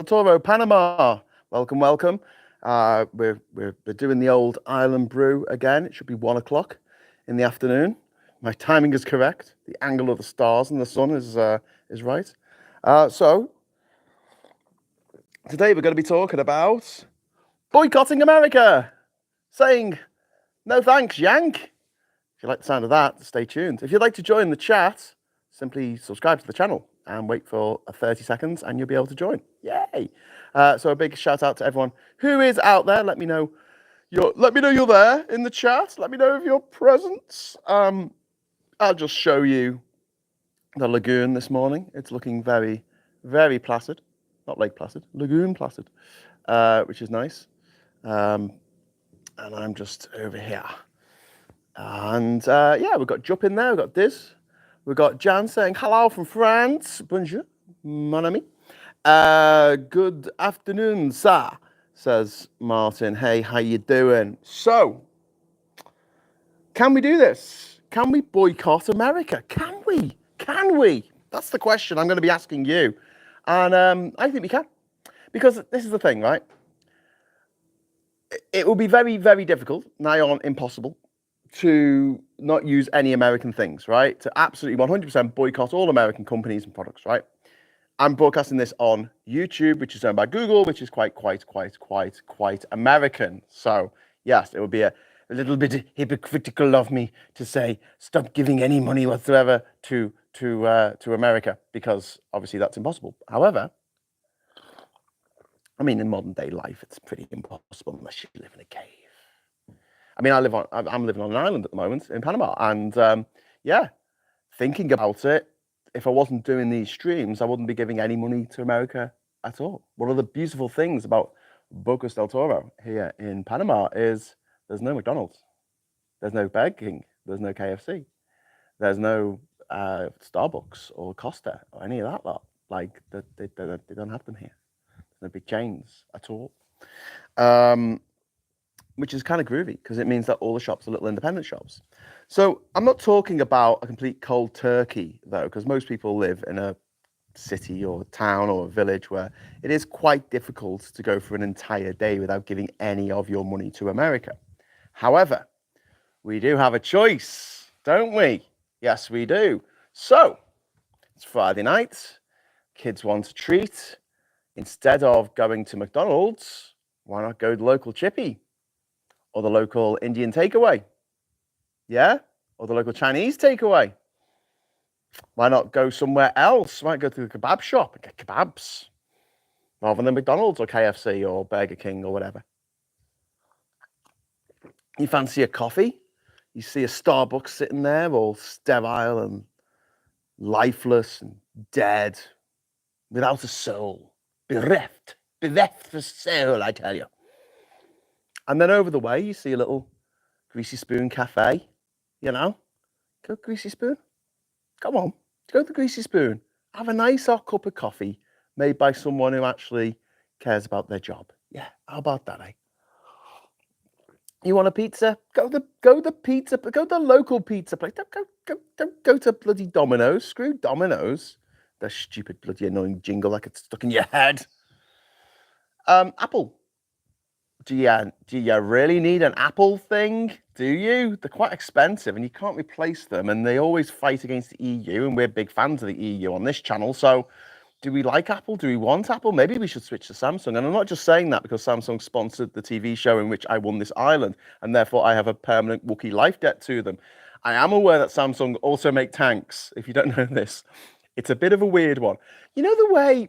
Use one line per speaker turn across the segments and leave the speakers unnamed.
Toro, Panama. Welcome, welcome. We're doing the old Island Brew again. It should be 1 o'clock in the afternoon. My timing is correct. The angle of the stars and the sun is right. So today we're going to be talking about boycotting America, saying no thanks, Yank. If you like the sound of that, stay tuned. If you'd like to join the chat, simply subscribe to the channel and wait for 30 seconds and you'll be able to join. Yay! So a big shout out to everyone who is out there. Let me know you're there in the chat. Let me know of your presence. I'll just show you the lagoon this morning. It's looking very, very placid. Not Lake Placid, lagoon placid, which is nice. And I'm just over here. And yeah, we've got Jupp in there, we've got Diz, we've got Jan saying hello from France. Bonjour, mon ami. Good afternoon, sir, says Martin. Hey, how you doing? So, can we do this? Can we boycott America? Can we? Can we? That's the question I'm going to be asking you. And I think we can. Because this is the thing, right? It will be very, very difficult, nigh on impossible, to not use any American things, right? To absolutely 100% boycott all American companies and products, right? I'm broadcasting this on YouTube, which is owned by Google, which is quite American. So yes, it would be a little bit hypocritical of me to say stop giving any money whatsoever to America, because obviously that's impossible. However, I mean, in modern day life, it's pretty impossible unless you live in a cave. I mean, I'm living on an island at the moment in Panama, and yeah, thinking about it, if I wasn't doing these streams, I wouldn't be giving any money to America at all. One of the beautiful things about Bocas del Toro here in Panama is there's no McDonald's, there's no Burger King, there's no KFC, there's no Starbucks or Costa or any of that lot. Like, they don't have them here. There's no big chains at all. Which is kind of groovy because it means that all the shops are little independent shops. So I'm not talking about a complete cold turkey, though, because most people live in a city or town or a village where it is quite difficult to go for an entire day without giving any of your money to America. However, we do have a choice, don't we? Yes, we do. So it's Friday night. Kids want a treat. Instead of going to McDonald's, why not go to the local chippy? Or the local Indian takeaway, yeah? Or the local Chinese takeaway. Why not go somewhere else? Why not go to the kebab shop and get kebabs rather than McDonald's or KFC or Burger King or whatever? You fancy a coffee? You see a Starbucks sitting there all sterile and lifeless and dead, without a soul, bereft of soul, I tell you. And then over the way, you see a little Greasy Spoon cafe, you know? Go Greasy Spoon. Come on, go to the Greasy Spoon. Have a nice hot cup of coffee made by someone who actually cares about their job. Yeah, how about that, eh? You want a pizza? Go to the local pizza place. Don't go to bloody Domino's. Screw Domino's. The stupid bloody annoying jingle that gets stuck in your head. Apple. Do you really need an Apple thing? Do you? They're quite expensive and you can't replace them, and they always fight against the EU, and we're big fans of the EU on this channel. So do we like Apple? Do we want Apple? Maybe we should switch to Samsung. And I'm not just saying that because Samsung sponsored the TV show in which I won this island, and therefore I have a permanent Wookiee life debt to them. I am aware that Samsung also make tanks, if you don't know this. It's a bit of a weird one. You know the way...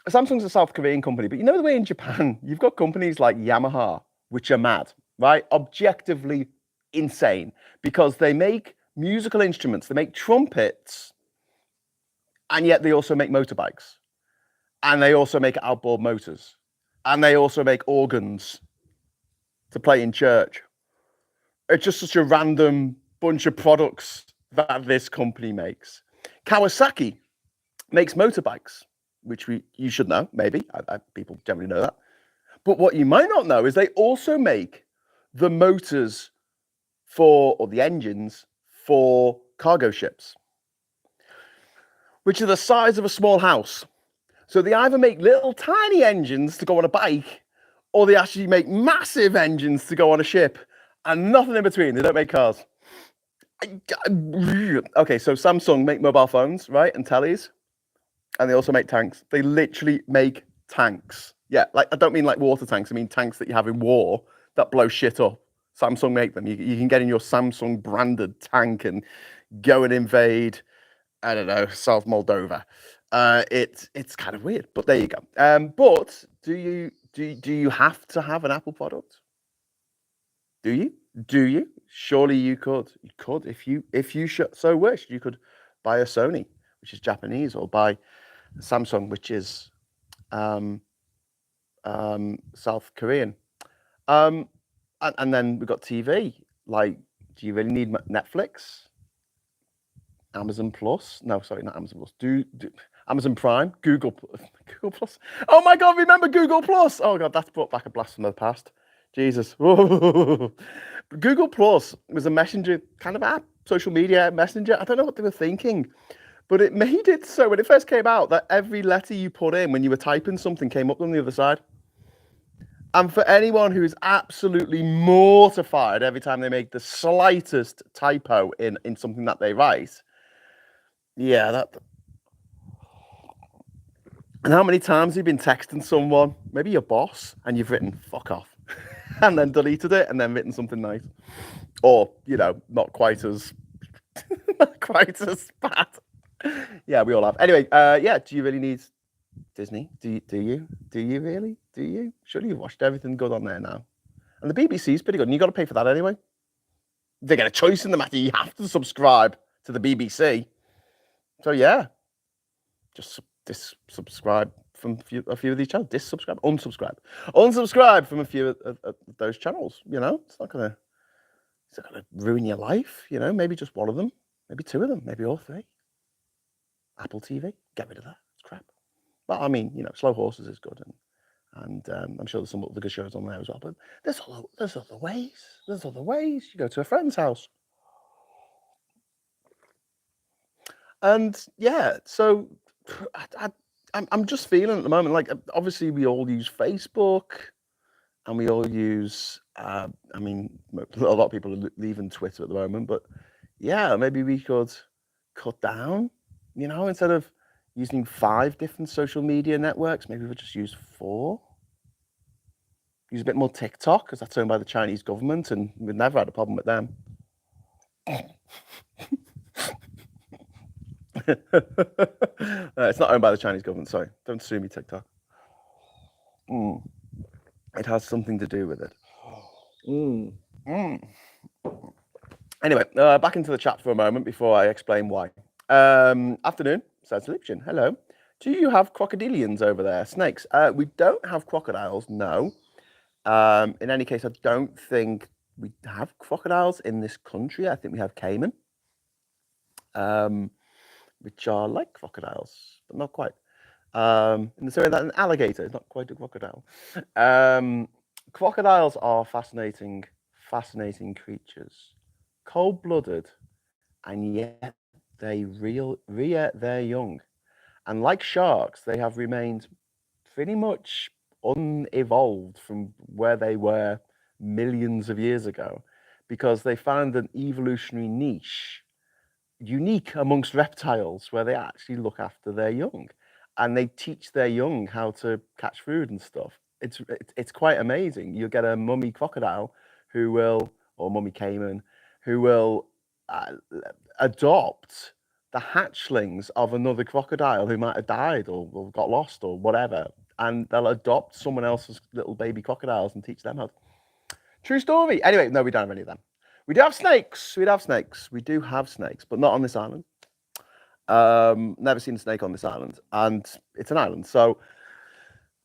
Samsung's a South Korean company, but you know the way in Japan, you've got companies like Yamaha, which are mad, right? Objectively insane, because they make musical instruments, they make trumpets, and yet they also make motorbikes, and they also make outboard motors, and they also make organs to play in church. It's just such a random bunch of products that this company makes. Kawasaki makes motorbikes, which you should know, maybe. People generally know that. But what you might not know is they also make the motors or the engines for cargo ships, which are the size of a small house. So they either make little tiny engines to go on a bike, or they actually make massive engines to go on a ship, and nothing in between. They don't make cars. Okay, so Samsung make mobile phones, right, and tellies, and they also make tanks. They literally make tanks. Yeah, like I don't mean like water tanks. I mean tanks that you have in war that blow shit up. Samsung make them. You can get in your Samsung branded tank and go and invade, I don't know, South Moldova. It's kind of weird, but there you go. But do you have to have an Apple product? Do you? Do you? Surely you could. You could if you so wished. You could buy a Sony, which is Japanese, or buy Samsung, which is South Korean. And then we've got TV. Like, do you really need Netflix? Amazon Plus? No, sorry, not Amazon Plus. Do Amazon Prime? Google Plus? Oh my God, remember Google Plus? Oh God, that's brought back a blast from the past. Jesus. Google Plus was a messenger kind of app, social media messenger. I don't know what they were thinking, but it made it so when it first came out that every letter you put in when you were typing something came up on the other side. And for anyone who's absolutely mortified every time they make the slightest typo in something that they write, yeah, that. And how many times have you been texting someone, maybe your boss, and you've written "fuck off," and then deleted it, and then written something nice, or not quite as bad. Yeah, we all have. Anyway, yeah. Do you really need Disney? Do you really? Do you? Surely you've watched everything good on there now. And the BBC is pretty good, and you got to pay for that anyway. They get a choice in the matter. You have to subscribe to the BBC. So yeah, just subscribe from a few of these channels. Unsubscribe from a few of those channels. It's not gonna ruin your life. Maybe just one of them, maybe two of them, maybe all three. Apple TV, get rid of that. It's crap. But I mean, Slow Horses is good, and I'm sure there's some other good shows on there as well. But there's other ways. There's other ways. You go to a friend's house. And yeah, so I'm just feeling at the moment, like, obviously we all use Facebook and we all use, I mean, a lot of people are leaving Twitter at the moment, but yeah, maybe we could cut down, instead of using 5 different social media networks, maybe we'll just use 4. Use a bit more TikTok, because that's owned by the Chinese government, and we've never had a problem with them. It's not owned by the Chinese government, sorry. Don't sue me, TikTok. It has something to do with it. Anyway, back into the chat for a moment before I explain why. Afternoon, says Selection. Hello. Do you have crocodilians over there? Snakes? We don't have crocodiles, no. In any case, I don't think we have crocodiles in this country. I think we have caiman, which are like crocodiles, but not quite. In the same way that an alligator is not quite a crocodile. Crocodiles are fascinating creatures. Cold-blooded, and yet they rear their young. And like sharks, they have remained pretty much unevolved from where they were millions of years ago, because they found an evolutionary niche unique amongst reptiles where they actually look after their young, and they teach their young how to catch food and stuff. It's quite amazing. You'll get a mummy crocodile or mummy caiman who will adopt the hatchlings of another crocodile who might have died or got lost or whatever, and they'll adopt someone else's little baby crocodiles and teach them how. True story. Anyway, no, we don't have any of them. We do have snakes. We do have snakes, but not on this island. Never seen a snake on this island, and it's an island, so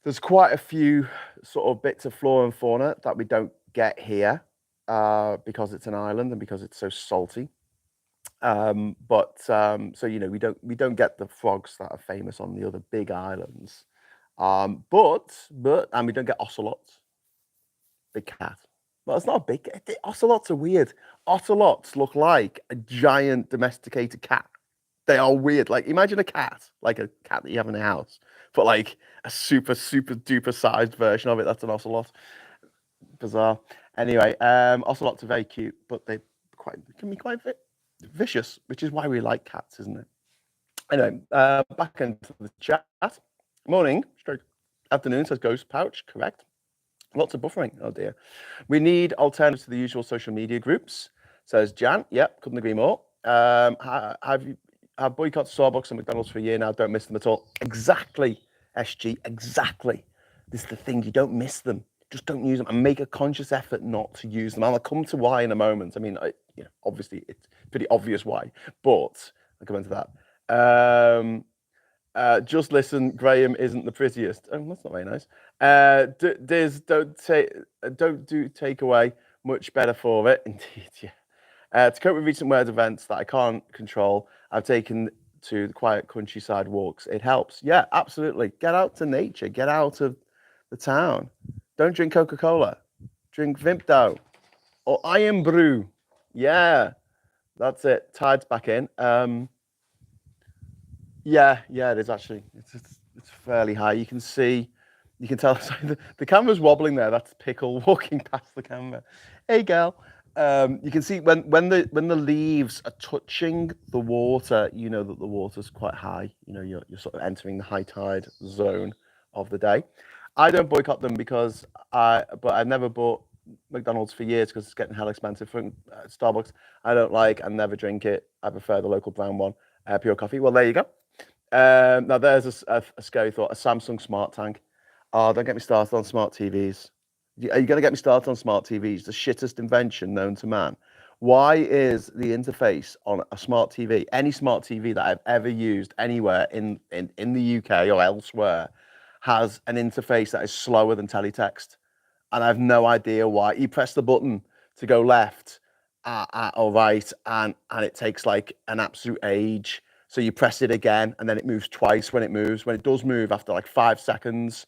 there's quite a few sort of bits of flora and fauna that we don't get here because it's an island and because it's so salty. So we don't get the frogs that are famous on the other big islands, and we don't get ocelots. Big cat. Well, it's not a big. Ocelots are weird. Ocelots look like a giant domesticated cat. They are weird. Like, imagine a cat, like a cat that you have in a house, but like a super duper sized version of it. That's an ocelot. Bizarre. Anyway, ocelots are very cute, but they can be quite vicious, which is why we like cats, isn't it? Anyway, back into the chat. Morning, straight afternoon, says Ghost Pouch. Correct. Lots of buffering. Oh dear. We need alternatives to the usual social media groups, says Jan. Yep, couldn't agree more. I've boycotted Starbucks and McDonald's for a year now. Don't miss them at all. Exactly, SG. Exactly. This is the thing. You don't miss them. Just don't use them, and make a conscious effort not to use them. And I'll come to why in a moment. I mean, obviously it's pretty obvious why, but I'll come into that. Just listen. Graham isn't the prettiest. Oh, that's not very nice. Don't do takeaway. Much better for it, indeed. Yeah. To cope with recent weather events that I can't control, I've taken to the quiet countryside walks. It helps. Yeah, absolutely. Get out to nature. Get out of the town. Don't drink Coca-Cola. Drink Vimto or Iron Brew. Yeah, that's it. Tide's back in. Yeah, it is actually. It's fairly high. You can tell. Sorry, the camera's wobbling there. That's Pickle walking past the camera. Hey, girl. You can see when the leaves are touching the water, you know that the water's quite high. You know, you're sort of entering the high tide zone of the day. I don't boycott them but I've never bought McDonald's for years because it's getting hell expensive. From Starbucks, I don't like and never drink it. I prefer the local brown one, pure coffee. Well, there you go. Now there's a scary thought: a Samsung Smart Tank. Oh, don't get me started on smart TVs. Are you going to get me started on smart TVs? The shittest invention known to man. Why is the interface on a smart TV, any smart TV that I've ever used anywhere in the UK or elsewhere, has an interface that is slower than teletext? And I have no idea why. You press the button to go left or right, and it takes like an absolute age. So you press it again, and then it moves twice when it moves. When it does move after like 5 seconds,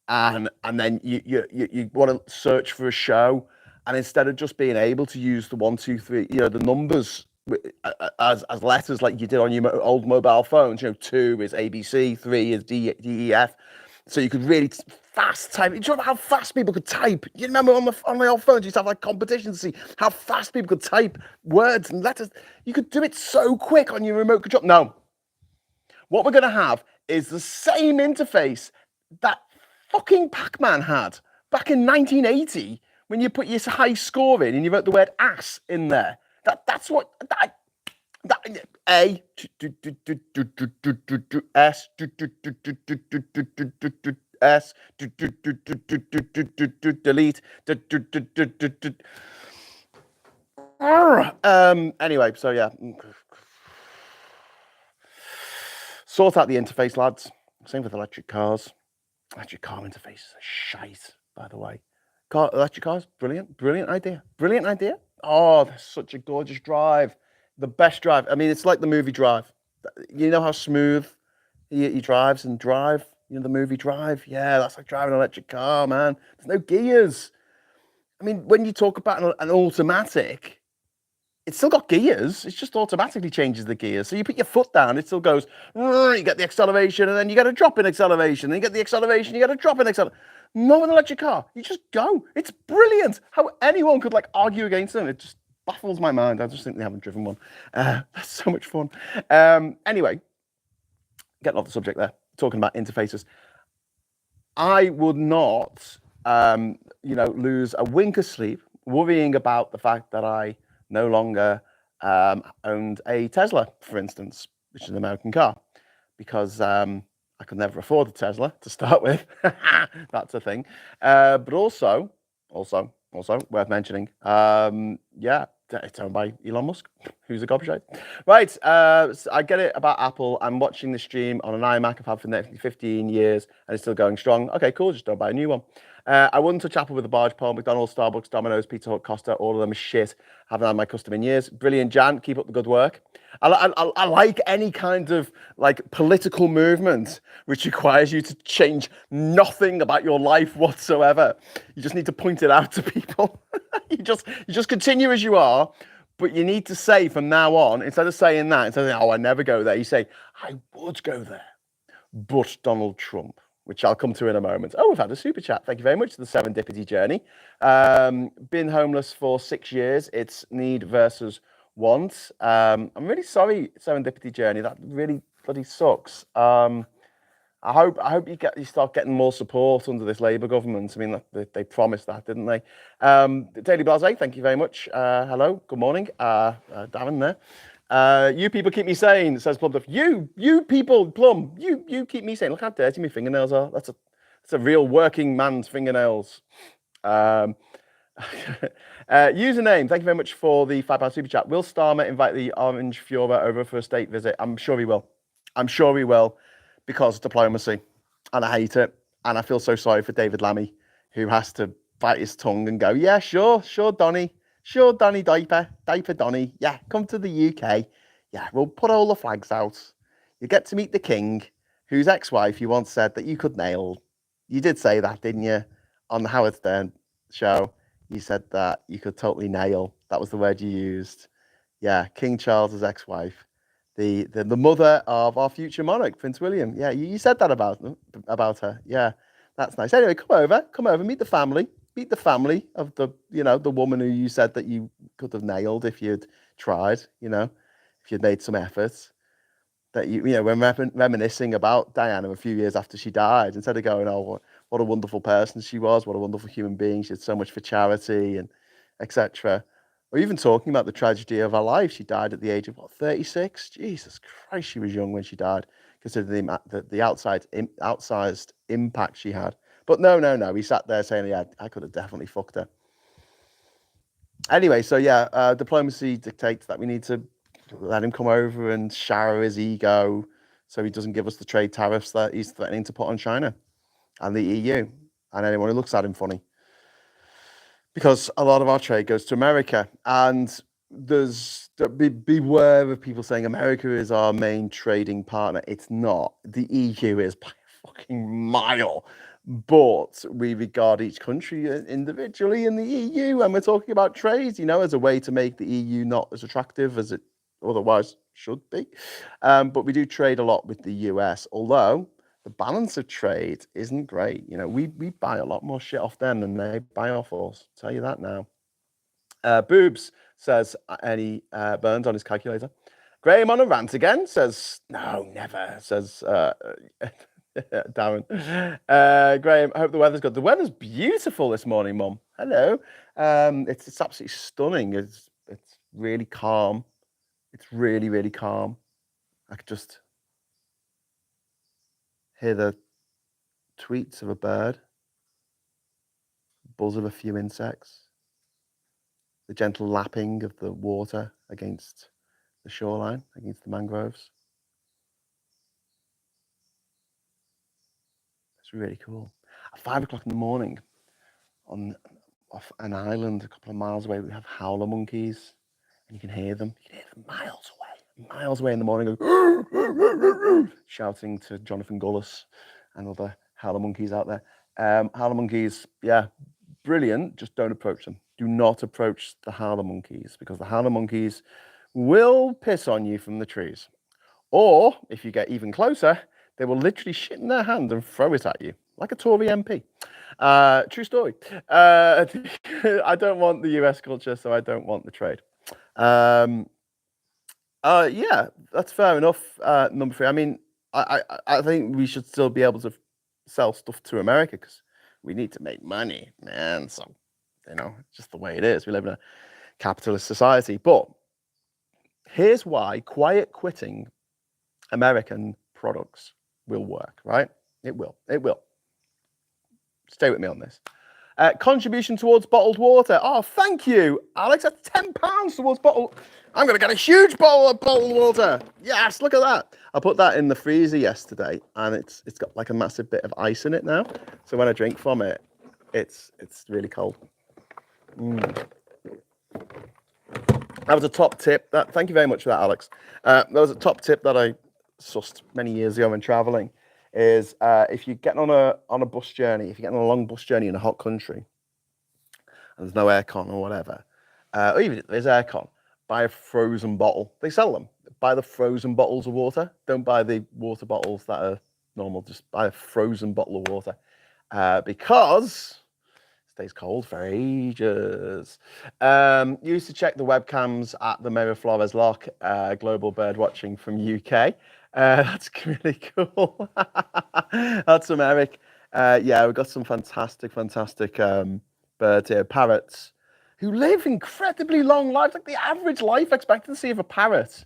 and then you want to search for a show, and instead of just being able to use the 1, 2, 3, the numbers as letters like you did on your old mobile phones, 2 is ABC, 3 is D, E, F. So you could really fast type. Do you remember how fast people could type? You remember on my old phones, you used to have like competitions to see how fast people could type words and letters. You could do it so quick on your remote control. No. What we're going to have is the same interface that fucking Pac-Man had back in 1980 when you put your high score in and you wrote the word ass in there. That's what... A S S delete. Anyway, so yeah, sort out the interface, lads. Same with electric cars. Electric car interface is shite, by the way. Electric cars, brilliant idea. Oh, that's such a gorgeous drive. The best drive. I mean, it's like the movie Drive. You know how smooth he drives in Drive? The movie Drive? Yeah, that's like driving an electric car, man. There's no gears. I mean, when you talk about an automatic, it's still got gears. It just automatically changes the gears. So you put your foot down, it still goes, you get the acceleration, and then you get a drop in acceleration. Then you get the acceleration, you get a drop in acceleration. No, an electric car, you just go. It's brilliant. How anyone could argue against them, it just baffles my mind. I just think they haven't driven one. That's so much fun. Anyway, getting off the subject there, talking about interfaces. I would not, lose a wink of sleep worrying about the fact that I no longer owned a Tesla, for instance, which is an American car, because I could never afford a Tesla to start with. That's a thing. But also worth mentioning, it's owned by Elon Musk, who's a gobshite. Right, so I get it about Apple. I'm watching the stream on an iMac I've had for nearly 15 years, and it's still going strong. Okay, cool, just don't buy a new one. I wouldn't touch Apple with a barge pole. McDonald's, Starbucks, Domino's, Pizza Hut, Costa, all of them are shit. Haven't had my custom in years. Brilliant, Jan. Keep up the good work. I like any kind of political movement which requires you to change nothing about your life whatsoever. You just need to point it out to people. you just continue as you are, but you need to say from now on, instead of saying, oh, I never go there, you say, I would go there. but Donald Trump, which I'll come to in a moment. Oh, we've had a super chat. Thank you very much for the serendipity journey. Been homeless for 6 years. It's need versus want. I'm really sorry, serendipity journey. That really bloody sucks. I hope you start getting more support under this Labour government. I mean, they promised that, didn't they? Daily Blase, thank you very much. Hello, good morning, Darren there. You people keep me sane, says Plum Duff. You people, Plum, you keep me sane. Look how dirty my fingernails are. That's a real working man's fingernails. Username, thank you very much for the £5 super chat. Will Starmer invite the Orange Flora over for a state visit? I'm sure he will. I'm sure he will, because diplomacy, and I hate it. And I feel so sorry for David Lammy, who has to bite his tongue and go, yeah, sure, Donny, Diaper Donny, yeah, come to the UK. Yeah, we'll put all the flags out. You get to meet the king, whose ex-wife you once said that you could nail. You did say that, didn't you, on the Howard Stern show? You said that you could totally nail. That was the word you used. Yeah, King Charles's ex-wife, the mother of our future monarch, Prince William. Yeah, you said that about her. Yeah, that's nice. Anyway, come over, meet the family of the woman who you said that you could have nailed if you'd tried, if you'd made some efforts. That when reminiscing about Diana a few years after she died, instead of going, oh, what a wonderful person she was, what a wonderful human being, she did so much for charity and etc. Or even talking about the tragedy of her life. She died at the age of 36. Jesus Christ, she was young when she died, considering the outsized impact she had. But no, he sat there saying, yeah, I could have definitely fucked her. Anyway, so yeah, diplomacy dictates that we need to let him come over and shower his ego so he doesn't give us the trade tariffs that he's threatening to put on China and the EU and anyone who looks at him funny. Because a lot of our trade goes to America, and beware of people saying America is our main trading partner. It's not. The EU is by a fucking mile. But we regard each country individually in the EU, and we're talking about trade, as a way to make the EU not as attractive as it otherwise should be. But we do trade a lot with the US, although the balance of trade isn't great. We buy a lot more shit off them than they buy off us. I'll tell you that now. Boobs says, any burns on his calculator? Graham on a rant again says, no, never, says Darren. Graham, I hope the weather's good. The weather's beautiful this morning, Mum. Hello. It's absolutely stunning. It's really calm. It's really, really calm. I could just hear the tweets of a bird, buzz of a few insects, the gentle lapping of the water against the shoreline, against the mangroves. It's really cool. At 5 o'clock in the morning, off an island a couple of miles away, we have howler monkeys, and you can hear them. You can hear them miles away in the morning, shouting to Jonathan Gullis and other howler monkeys out there. Howler monkeys, yeah, brilliant. Just don't approach them. Do not approach the howler monkeys, because the howler monkeys will piss on you from the trees. Or if you get even closer, they will literally shit in their hand and throw it at you, like a Tory MP. True story. I don't want the US culture, so I don't want the trade. Yeah, that's fair enough. Number 3. I mean, I think we should still be able to sell stuff to America, because we need to make money, man. So, it's just the way it is. We live in a capitalist society. But here's why quiet quitting American products will work, right? It will. Stay with me on this. Contribution towards bottled water. Oh, thank you, Alex. That's £10 towards bottled. I'm going to get a huge bottle of bottled water. Yes, look at that. I put that in the freezer yesterday, and it's got like a massive bit of ice in it now. So when I drink from it, it's really cold. That was a top tip. Thank you very much for that, Alex. That was a top tip that I sussed many years ago when traveling. Is if you're getting on a bus journey, if you're getting on a long bus journey in a hot country, and there's no aircon or whatever, or even if there's aircon, buy a frozen bottle. They sell them. Buy the frozen bottles of water. Don't buy the water bottles that are normal. Just buy a frozen bottle of water because it stays cold for ages. Used to check the webcams at the Mirror Flores Lock, global bird watching from UK. That's really cool. That's some Eric. Yeah, we've got some fantastic birds here, parrots, who live incredibly long lives, like the average life expectancy of a parrot.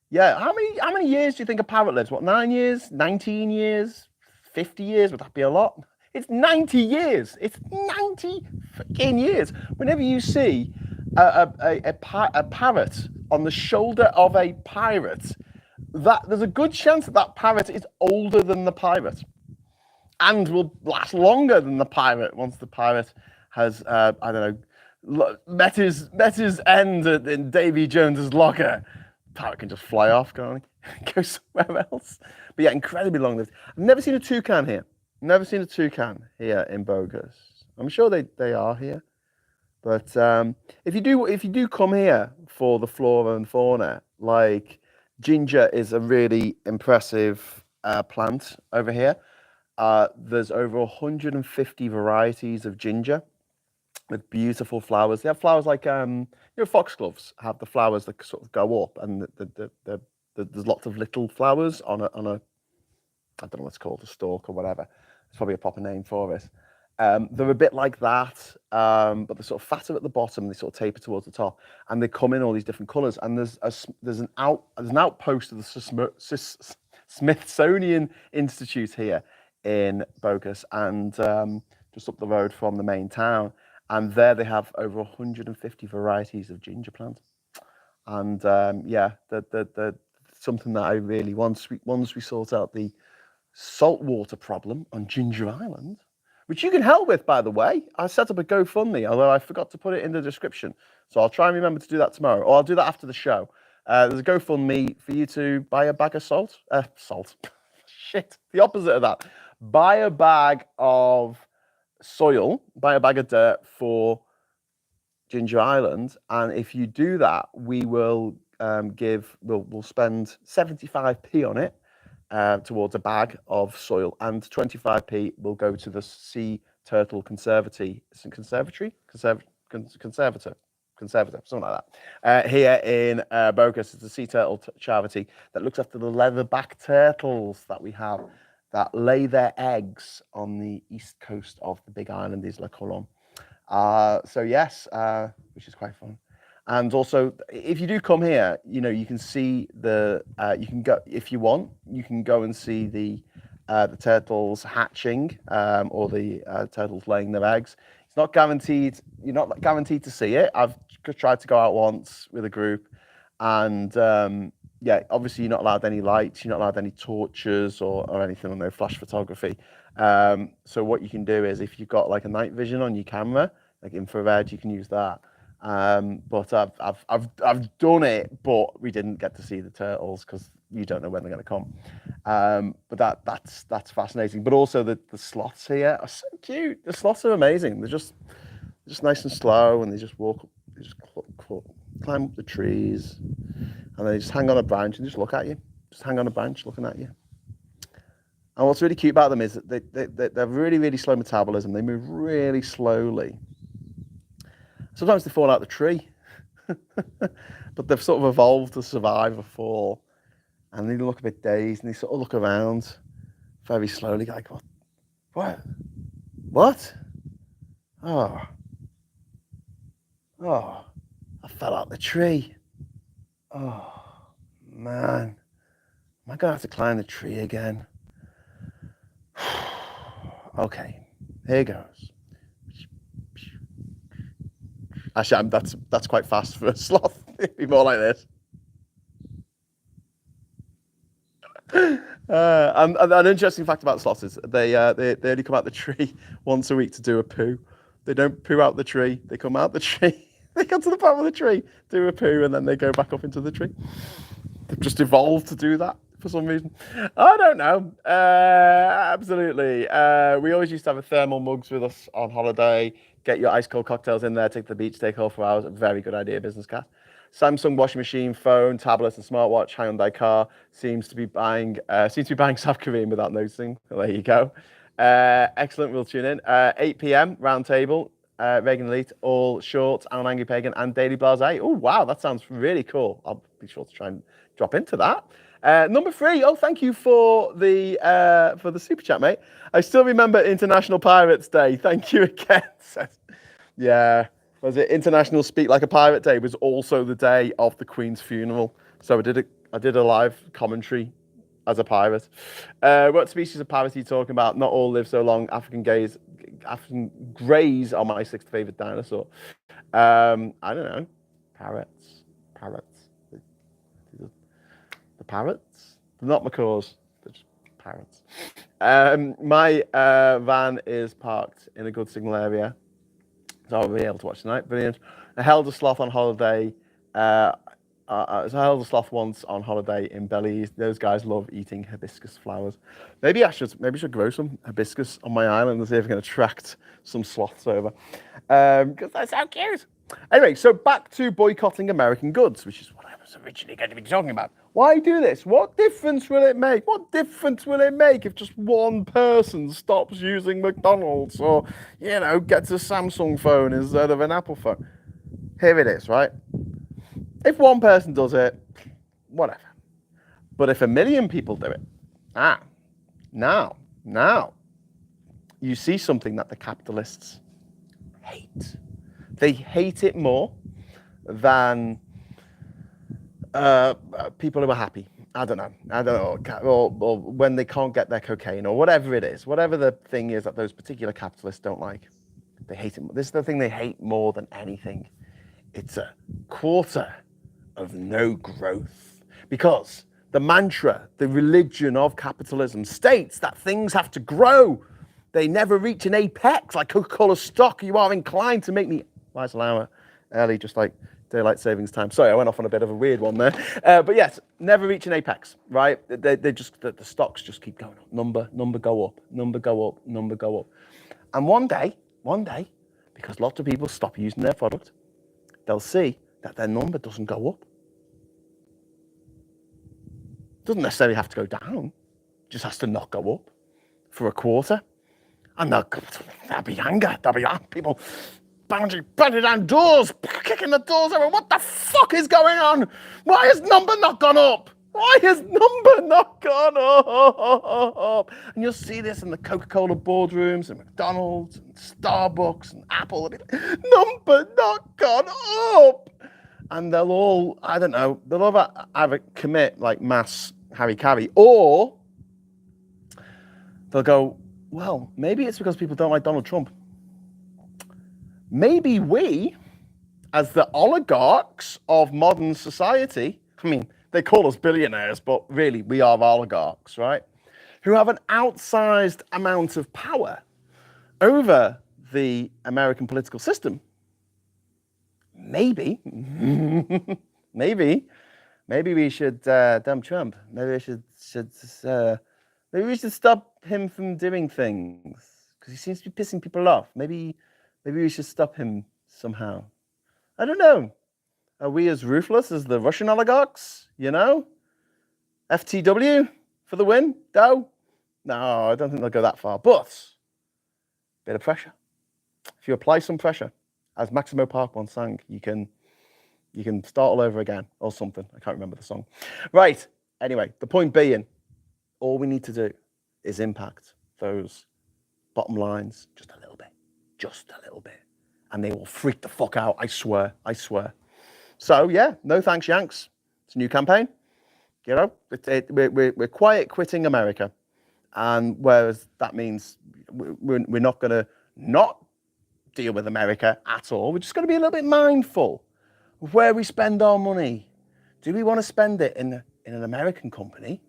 Yeah, how many years do you think a parrot lives? What, 9 years, 19 years, 50 years? Would that be a lot? It's 90 years. It's 90 fucking years. Whenever you see a parrot on the shoulder of a pirate, there's a good chance that parrot is older than the pirate and will last longer than the pirate once the pirate has, I don't know, met his end in Davy Jones's locker. Parrot can just fly off, can't he? Go somewhere else. But yeah, incredibly long lived. I've never seen a toucan here. Never seen a toucan here in Bogus. I'm sure they are here. But if you do come here for the flora and fauna, like ginger is a really impressive plant over here. There's over 150 varieties of ginger with beautiful flowers. They have flowers like foxgloves have the flowers that sort of go up, and there's lots of little flowers on a I don't know what it's called, a stalk or whatever. It's probably a proper name for it. They're a bit like that, but they're sort of fatter at the bottom. They sort of taper towards the top, and they come in all these different colours. And there's an outpost of the Smithsonian Institute here in Bogus, and just up the road from the main town. And there they have over 150 varieties of ginger plant. And yeah, the something that I really once we sort out the saltwater problem on Ginger Island, which you can help with, by the way. I set up a GoFundMe, although I forgot to put it in the description. So I'll try and remember to do that tomorrow, or I'll do that after the show. There's a GoFundMe for you to buy a bag of salt. Shit, the opposite of that. Buy a bag of soil, buy a bag of dirt for Ginger Island, and if you do that, we will we'll spend 75p on it towards a bag of soil, and 25p will go to the Sea Turtle Conservator, something like that. Here in Bogus, it's a Sea Turtle charity that looks after the leatherback turtles that we have that lay their eggs on the east coast of the big island, Isla Colón. So yes, which is quite fun. And also, if you do come here, you can see you can go, if you want, you can go and see the turtles hatching, or the turtles laying their eggs. It's not guaranteed. You're not guaranteed to see it. I've tried to go out once with a group, and yeah, obviously you're not allowed any lights, you're not allowed any torches or anything, or no flash photography. So what you can do is, if you've got like a night vision on your camera, like infrared, you can use that. But I've done it, but we didn't get to see the turtles because you don't know when they're going to come. But that's fascinating. But also the sloths here are so cute. The sloths are amazing. They're just nice and slow, and they just walk, they just climb up the trees, and they just hang on a branch and just look at you. Just hang on a branch looking at you. And what's really cute about them is that they have really, really slow metabolism. They move really slowly. Sometimes they fall out the tree, but they've sort of evolved to survive a fall. And they look a bit dazed, and they sort of look around very slowly, like, what? Oh, I fell out the tree. Oh, man. Am I going to have to climb the tree again? Okay, here goes. Actually, that's quite fast for a sloth. It'd be more like this. And an interesting fact about sloths is they only come out the tree once a week to do a poo. They don't poo out the tree. They come out the tree. They come to the bottom of the tree, do a poo, and then they go back up into the tree. They've just evolved to do that for some reason. I don't know. Absolutely. We always used to have a thermal mugs with us on holiday. Get your ice cold cocktails in there. Take the beach. Stay cold for hours. A very good idea, business class. Samsung washing machine, phone, tablets, and smartwatch. Hyundai car seems to be buying South Korean without noticing. Well, there you go. Excellent. We'll tune in. 8 p.m. roundtable. Reagan Elite, All Short, Alan Angry Pagan, and Daily Blase. Oh wow, that sounds really cool. I'll be sure to try and drop into that. Number 3. Oh, thank you for the super chat, mate. I still remember International Pirates Day. Thank you again. Yeah, was it International Speak Like a Pirate Day? Was also the day of the Queen's funeral. So I did a live commentary as a pirate. What species of pirates are you talking about? Not all live so long. African greys are my 6th favorite dinosaur. I don't know. Parrots. The parrots? They're not macaws. They're just parrots. My van is parked in a good signal area, so I'll be able to watch tonight. Brilliant. I held a sloth on holiday. So I held a sloth once on holiday in Belize. Those guys love eating hibiscus flowers. Maybe I should grow some hibiscus on my island and see if I can attract some sloths over, because they're so cute. Anyway, so back to boycotting American goods, which is what I was originally going to be talking about. Why do this? What difference will it make? What difference will it make if just one person stops using McDonald's or, gets a Samsung phone instead of an Apple phone? Here it is, right? If one person does it, whatever. But if 1 million people do it, now, you see something that the capitalists hate. They hate it more than people who are happy. I don't know, or when they can't get their cocaine or whatever it is, whatever the thing is that those particular capitalists don't like. They hate it. This is the thing they hate more than anything. It's a quarter of no growth, because the mantra, the religion of capitalism states that things have to grow. They never reach an apex. Like Coca-Cola stock, you are inclined to make me rise an hour early, just like daylight savings time. Sorry, I went off on a bit of a weird one there. But yes, never reach an apex, right? The stocks just keep going up. Number go up, number go up, number go up. And one day, because lots of people stop using their product, they'll see that their number doesn't go up. Doesn't necessarily have to go down, just has to not go up for a quarter. And there'll be anger, people banging down doors, kicking the doors over. What the fuck is going on? Why has number not gone up? Why has number not gone up? And you'll see this in the Coca-Cola boardrooms and McDonald's and Starbucks and Apple. Number not gone up. And they'll all, I don't know, they'll all either commit like mass harry-carry, or they'll go, well, maybe it's because people don't like Donald Trump. Maybe we, as the oligarchs of modern society, I mean, they call us billionaires, but really we are oligarchs, right? Who have an outsized amount of power over the American political system. Maybe we should dump Trump. Maybe we should stop him from doing things because he seems to be pissing people off. Maybe we should stop him somehow. I don't know. Are we as ruthless as the Russian oligarchs? FTW for the win? No, I don't think they'll go that far. But bit of pressure. If you apply some pressure, as Maximo Park once sang, you can start all over again or something. I can't remember the song. Right. Anyway, the point being, all we need to do is impact those bottom lines just a little bit. And they will freak the fuck out. I swear. So yeah, no thanks, Yanks. It's a new campaign. We're quiet quitting America. And whereas that means we're not going to not deal with America at all. We're just going to be a little bit mindful of where we spend our money. Do we want to spend it in an American company,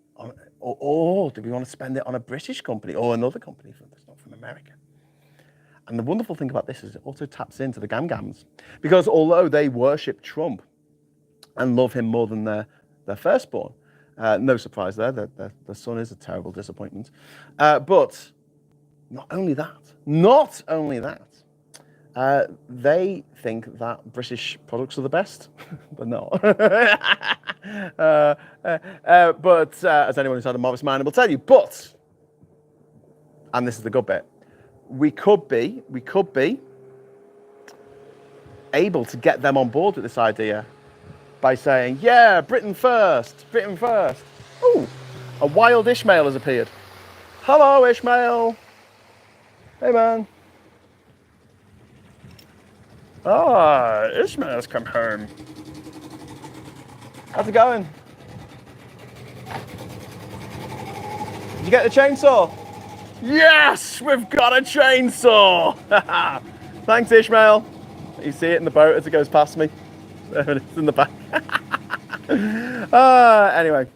or do we want to spend it on a British company or another company that's not from America? And the wonderful thing about this is it also taps into the Gam-Gams, because although they worship Trump and love him more than their firstborn, no surprise there, the son is a terrible disappointment. But not only that, They think that British products are the best, but not. But as anyone who's had a modest mind will tell you, but, and this is the good bit, we could be able to get them on board with this idea by saying, yeah, Britain first, Britain first. Ooh, a wild Ishmael has appeared. Hello, Ishmael. Hey, man. Ah, Ishmael's come home. How's it going? Did you get the chainsaw? Yes, we've got a chainsaw. Thanks, Ishmael. You see it in the boat as it goes past me. There it is in the back. Anyway,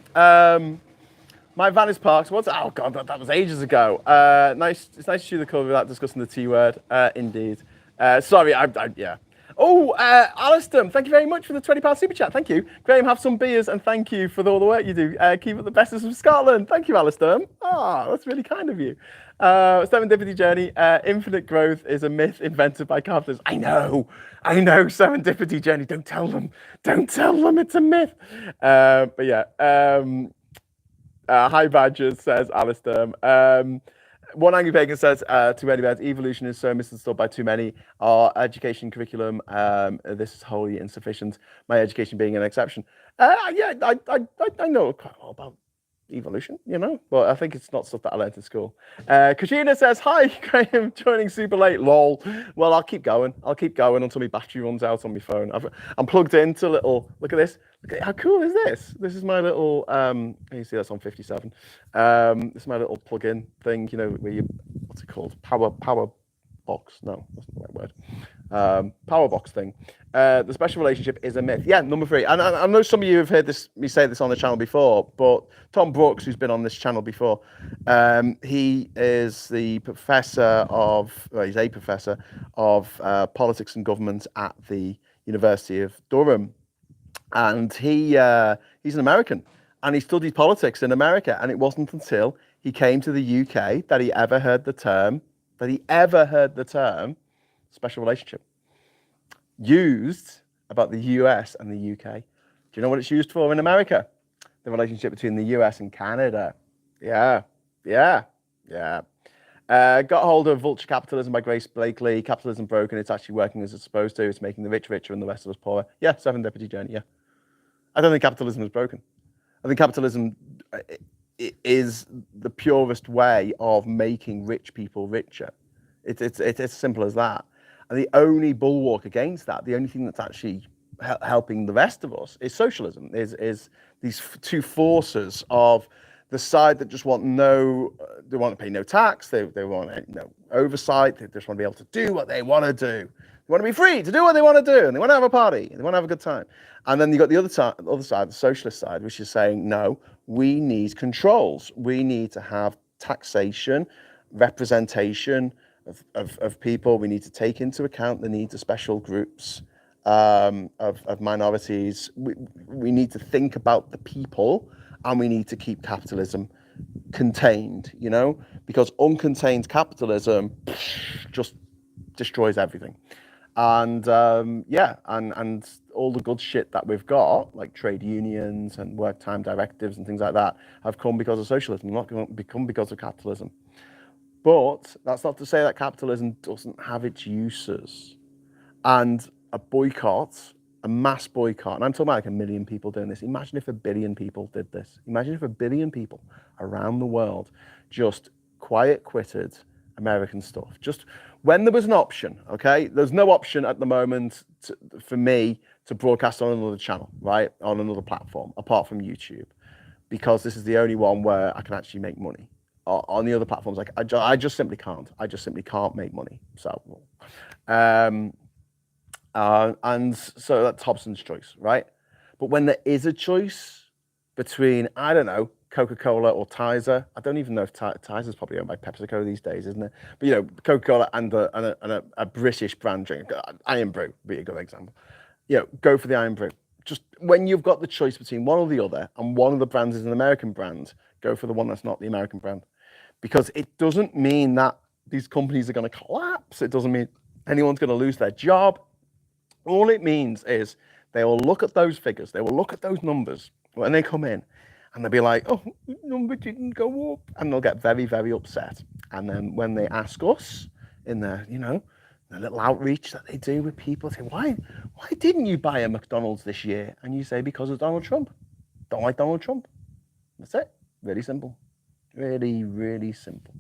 my van is parked. Oh God, that was ages ago. Nice. It's nice to chew the cover without discussing the T word. Indeed. Sorry, yeah. Oh, Alistair, thank you very much for the £20 super chat. Thank you. Graham, have some beers, and thank you for all the work you do. Keep up the best of Scotland. Thank you, Alistair. That's really kind of you. Serendipity journey. Infinite growth is a myth invented by capitalists. I know. Serendipity journey. Don't tell them. It's a myth. But yeah. Hi, Badgers, says Alistair. One Angry Pagan says, to any beds, evolution is so misunderstood by too many. Our education curriculum, this is wholly insufficient. My education being an exception. Yeah, I know quite a lot about evolution, but I think it's not stuff that I learned in school. Kashina says, hi, Graham, joining super late, lol. Well, I'll keep going until my battery runs out on my phone. I'm plugged into a little, look at this. Look at, how cool is this? This is my little, you see that's on 57. This is my little plug-in thing, where you, what's it called? Power box? No, that's not the right word. Power box thing. The special relationship is a myth. Yeah, number 3. And I know some of you have heard me say this on the channel before, but Tom Brooks, who's been on this channel before, he is the professor he's a professor of politics and government at the University of Durham. And he's an American, and he studied politics in America. And it wasn't until he came to the UK that he ever heard the term special relationship used about the US and the UK. Do you know what it's used for in America? The relationship between the US and Canada. Yeah. Got hold of Vulture Capitalism by Grace Blakely. Capitalism broken. It's actually working as it's supposed to. It's making the rich richer and the rest of us poorer. Yeah, Serendipity journey. Yeah. I don't think capitalism is broken. I think capitalism is the purest way of making rich people richer. It's as simple as that. And the only bulwark against that, the only thing that's actually helping the rest of us is socialism, is these two forces of the side that just want they want to pay no tax, they want no oversight, they just want to be able to do what they want to do. They want to be free to do what they want to do, and they want to have a party, and they want to have a good time. And then you got the other side, the socialist side, which is saying, no, we need controls. We need to have taxation, representation of people. We need to take into account the needs of special groups, of minorities. We need to think about the people, and we need to keep capitalism contained, because uncontained capitalism just destroys everything. And and all the good shit that we've got, like trade unions and work time directives and things like that, have come because of socialism, not become because of capitalism. But that's not to say that capitalism doesn't have its uses. And a boycott, a mass boycott, and I'm talking about like 1 million people doing this. Imagine if 1 billion people did this. Imagine if 1 billion people around the world just quiet quitted American stuff. Just when there was an option, okay? There's no option at the moment for me to broadcast on another channel, right? On another platform, apart from YouTube, because this is the only one where I can actually make money. On the other platforms, like I just simply can't. I just simply can't make money. So, and so that's Hobson's choice, right? But when there is a choice between, I don't know, Coca-Cola or Tizer, I don't even know if Tizer's probably owned by PepsiCo these days, isn't it? But Coca-Cola and a British brand drink, Iron Brew would be a good example. Go for the Iron Brew. Just when you've got the choice between one or the other, and one of the brands is an American brand, go for the one that's not the American brand. Because it doesn't mean that these companies are going to collapse. It doesn't mean anyone's going to lose their job. All it means is they will look at those figures, they will look at those numbers when they come in, and they'll be like, oh, number didn't go up. And they'll get very, very upset. And then when they ask us in their, the little outreach that they do with people, say, why didn't you buy a McDonald's this year? And you say, because of Donald Trump. Don't like Donald Trump. That's it. Really simple. Really, really simple.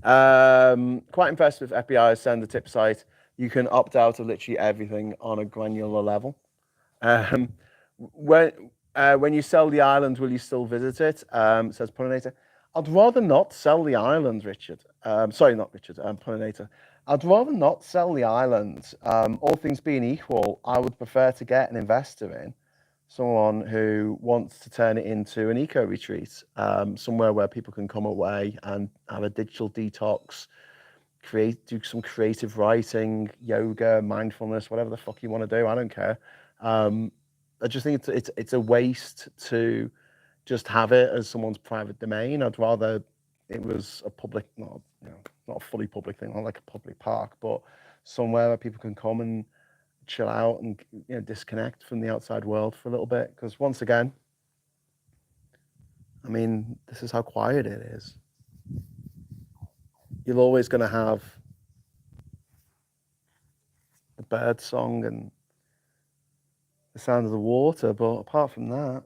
Quite impressed with FBI's send a tip site. You can opt out of literally everything on a granular level. When you sell the island, will you still visit it? Says Puninator. I'd rather not sell the island, Richard. Sorry, not Richard, Puninator. I'd rather not sell the island. All things being equal, I would prefer to get an investor in, someone who wants to turn it into an eco retreat, somewhere where people can come away and have a digital detox, do some creative writing, yoga, mindfulness, whatever the fuck you want to do. I don't care. I just think it's a waste to just have it as someone's private domain. I'd rather it was a public, not a fully public thing, not like a public park, but somewhere where people can come and chill out and disconnect from the outside world for a little bit. Because once again, I mean, this is how quiet it is. You're always going to have the bird song and the sound of the water, but apart from that,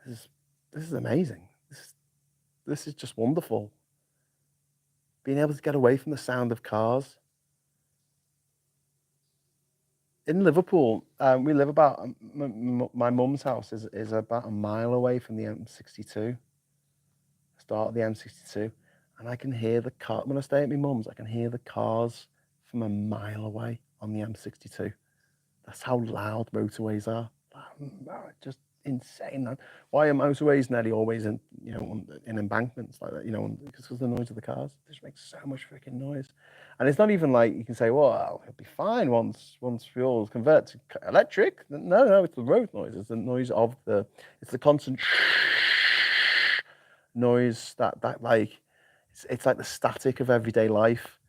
this is amazing. This is just wonderful. Being able to get away from the sound of cars. In Liverpool, we live about, my mum's house is about a mile away from the M62, start of the M62, and I can hear the car, when I stay at my mum's, I can hear the cars from a mile away on the M62. That's how loud motorways are. Just insane, man. Why are motorways nearly always in embankments like that? Because of the noise of the cars. It just makes so much freaking noise. And it's not even like you can say, well, it'll be fine once fuels convert to electric. No, it's the road noise. It's the noise of it's the constant noise that like it's like the static of everyday life,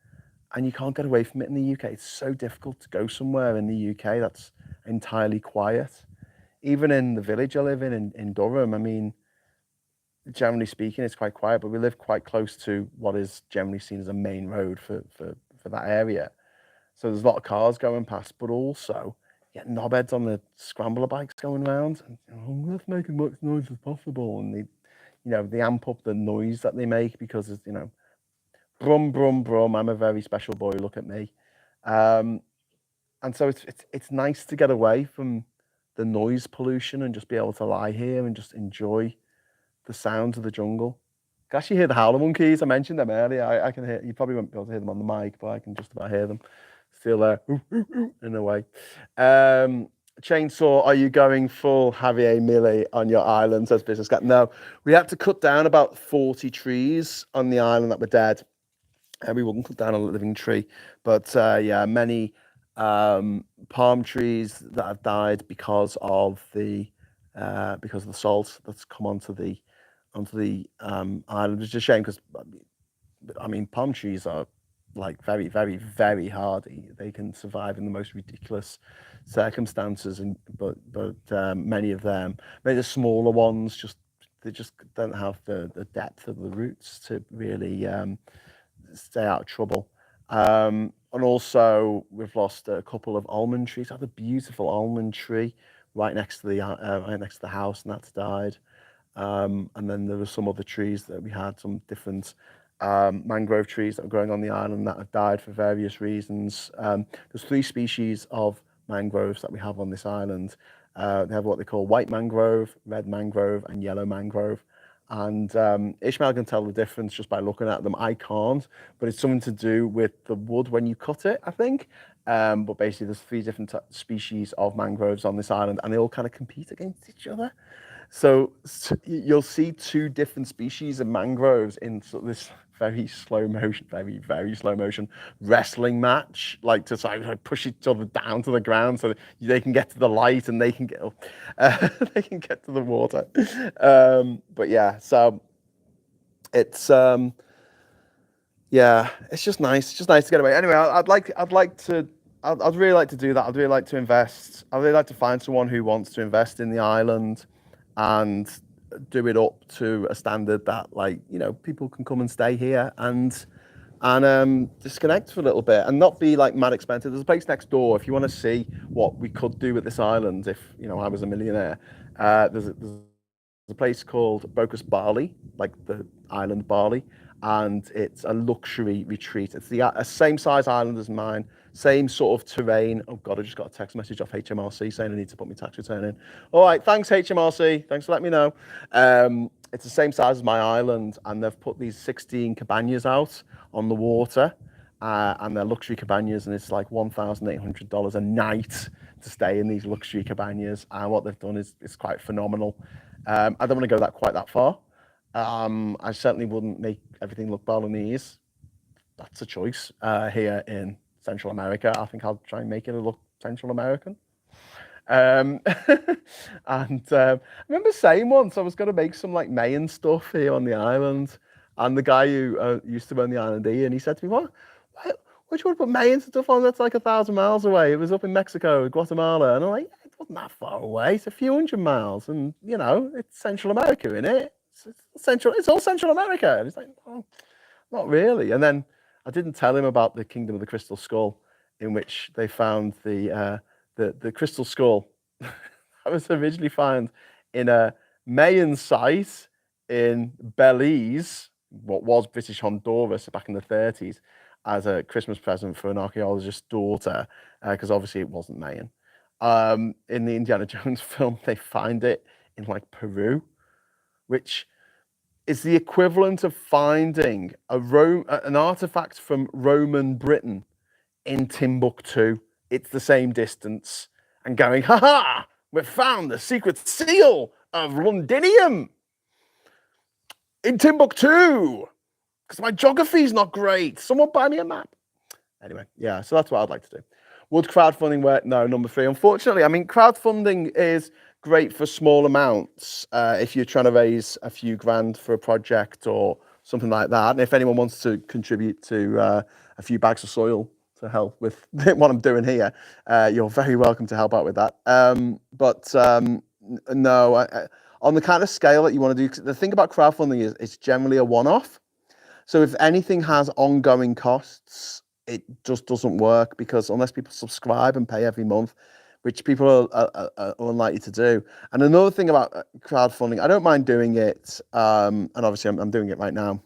and you can't get away from it in the UK. It's so difficult to go somewhere in the UK that's entirely quiet. Even in the village I live in Durham, I mean, generally speaking, it's quite quiet, but we live quite close to what is generally seen as a main road for that area. So there's a lot of cars going past, but also you get knobheads on the scrambler bikes going around. And, let's make as much noise as possible. And they amp up the noise that they make because it's, brum, brum, brum, I'm a very special boy, look at me. And so it's nice to get away from the noise pollution and just be able to lie here and just enjoy the sounds of the jungle. I can actually hear the howler monkeys. I mentioned them earlier. I can hear, you probably won't be able to hear them on the mic, but I can just about hear them. Still there, in a way. Chainsaw, are you going full Javier Milei on your island, says Business Cat? No, we had to cut down about 40 trees on the island that were dead. We wouldn't cut down a living tree, but many palm trees that have died because of the salt that's come onto the island. It's just a shame because I mean palm trees are like very, very, very hardy. They can survive in the most ridiculous circumstances, but many of the smaller ones they just don't have the depth of the roots to really stay out of trouble. And also, we've lost a couple of almond trees. I had a beautiful almond tree right next to the house, and that's died. And then there were some other trees that we had, some different mangrove trees that were growing on the island that have died for various reasons. There's 3 species of mangroves that we have on this island. They have what they call white mangrove, red mangrove, and yellow mangrove. And Ishmael can tell the difference just by looking at them. I can't, but it's something to do with the wood when you cut it, I think. But basically, there's 3 different species of mangroves on this island, and they all kind of compete against each other. So you'll see 2 different species of mangroves in this very slow motion, very, very slow motion wrestling match, like to sort of push each other down to the ground so that they can get to the light and they can get to the water. But yeah, so it's Yeah, it's just nice. It's just nice to get away. Anyway, I'd really like to do that. I'd really like to invest. I'd really like to find someone who wants to invest in the island and do it up to a standard that, like, people can come and stay here and disconnect for a little bit and not be like mad expensive. There's a place next door if you want to see what we could do with this island if I was a millionaire. There's a place called Bali, like the island Bali, and it's a luxury retreat. It's the same size island as mine, same sort of terrain. Oh God, I just got a text message off HMRC saying I need to put my tax return in. All right, thanks HMRC, thanks for letting me know. It's the same size as my island, and they've put these 16 cabanas out on the water, and they're luxury cabanas, and it's like $1,800 a night to stay in these luxury cabanas. And what they've done is quite phenomenal. I don't want to go quite that far. I certainly wouldn't make everything look Balinese. That's a choice. Here in Central America, I think I'll try and make it look Central American. And I remember saying once I was going to make some like Mayan stuff here on the island, and the guy who used to own the island, Ian, he said to me, "What? Why do you want to put Mayan stuff on? That's like 1,000 miles away. It was up in Mexico, Guatemala." And I'm like, "It wasn't that far away. It's a few hundred miles, and it's Central America, isn't it? It's all Central America." And he's like, "Oh, not really." And then I didn't tell him about the Kingdom of the Crystal Skull, in which they found the crystal skull that was originally found in a Mayan site in Belize, what was British Honduras back in the 30s, as a Christmas present for an archaeologist's daughter, because obviously it wasn't Mayan. In the Indiana Jones film, they find it in like Peru, which is the equivalent of finding an artifact from Roman Britain in Timbuktu. It's the same distance, and going, "Ha ha! We've found the secret seal of Londinium in Timbuktu, because my geography's not great. Someone buy me a map." Anyway, yeah, so that's what I'd like to do. Would crowdfunding work? No, number 3. Unfortunately, I mean, crowdfunding is great for small amounts if you're trying to raise a few grand for a project or something like that. And if anyone wants to contribute to a few bags of soil to help with what I'm doing here, you're very welcome to help out with that. But no, on the kind of scale that you want to do, the thing about crowdfunding is it's generally a one-off. So if anything has ongoing costs, it just doesn't work, because unless people subscribe and pay every month, which people are unlikely to do. And another thing about crowdfunding, I don't mind doing it, and obviously I'm doing it right now.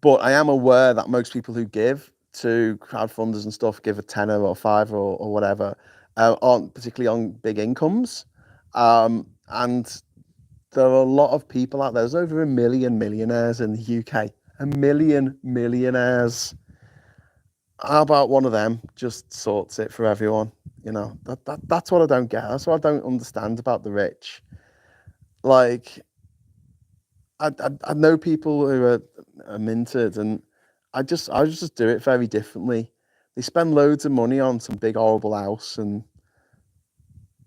But I am aware that most people who give to crowdfunders and stuff, give a tenner or five or whatever, aren't particularly on big incomes. And there are a lot of people out there. There's over 1 million millionaires in the UK. 1 million millionaires. How about one of them just sorts it for everyone? That's what I don't get. That's what I don't understand about the rich. Like, I know people who are minted, and I just do it very differently. They spend loads of money on some big horrible house, and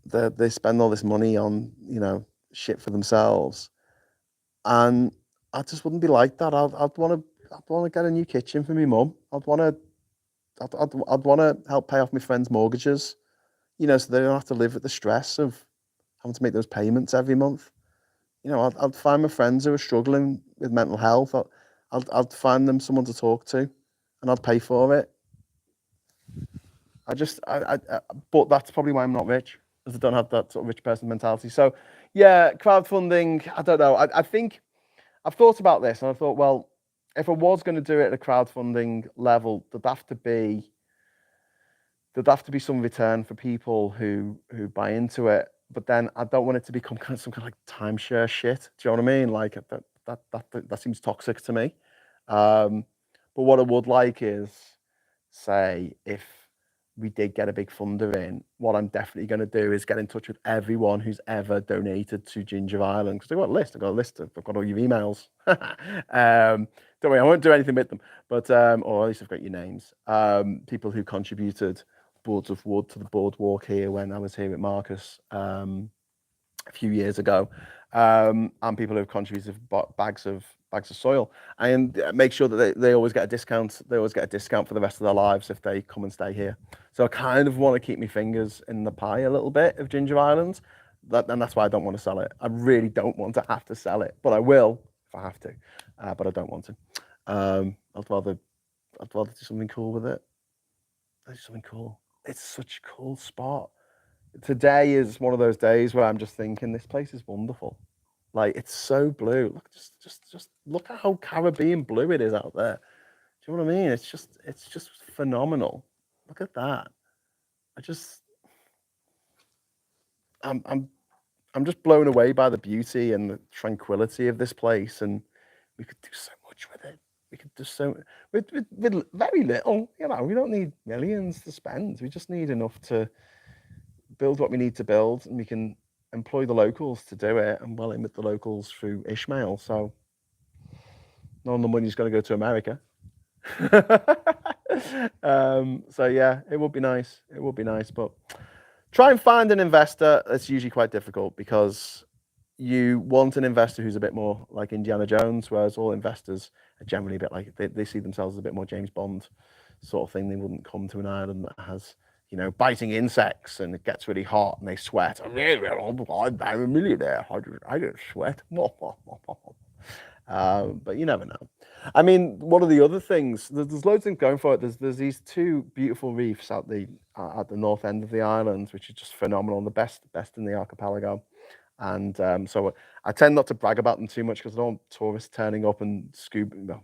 they spend all this money on shit for themselves, and I just wouldn't be like that. I'd want to get a new kitchen for my mum. I'd want to help pay off my friends' mortgages, so they don't have to live with the stress of having to make those payments every month. I'd find my friends who are struggling with mental health. I'd find them someone to talk to, and I'd pay for it. But that's probably why I'm not rich, because I don't have that sort of rich person mentality. So, yeah, crowdfunding, I don't know. I think I've thought about this, and I thought, well, if I was going to do it at a crowdfunding level, there'd have to be some return for people who buy into it. But then I don't want it to become some kind of like timeshare shit. Do you know what I mean? Like that seems toxic to me. But what I would like is, say, if we did get a big funder in, what I'm definitely going to do is get in touch with everyone who's ever donated to Ginger Island, because I've got a list. I've got all your emails. Don't worry, I won't do anything with them, but or at least I've got your names. People who contributed boards of wood to the boardwalk here when I was here with Marcus a few years ago, and people who have contributed bags of bags of soil, and make sure that they always get a discount. They always get a discount for the rest of their lives if they come and stay here. So I kind of want to keep my fingers in the pie a little bit of Ginger Island, and that's why I don't want to sell it. I really don't want to have to sell it, but I will if I have to. But I don't want to. I'd rather do something cool with it. Do something cool. It's such a cool spot. Today is one of those days where I'm just thinking this place is wonderful. Like, it's so blue. Look, just look at how Caribbean blue it is out there. Do you know what I mean? It's just phenomenal. Look at that. I'm just blown away by the beauty and the tranquility of this place, and we could do so much with it. We could do so with very little. You know, we don't need millions to spend. We just need enough to build what we need to build, and we can employ the locals to do it and well in with the locals through Ishmael. So none of the money's going to go to America. So yeah, it would be nice. It would be nice, but try and find an investor. It's usually quite difficult because you want an investor who's a bit more like Indiana Jones, whereas all investors are generally a bit like they see themselves as a bit more James Bond sort of thing. They wouldn't come to an island that has, you know, biting insects and it gets really hot and they sweat. I'm a millionaire. I don't sweat. But you never know. I mean, one of the other things, there's loads of things going for it. There's these two beautiful reefs at the north end of the island, which is just phenomenal, the best in the archipelago. And so I tend not to brag about them too much because I don't want tourists turning up and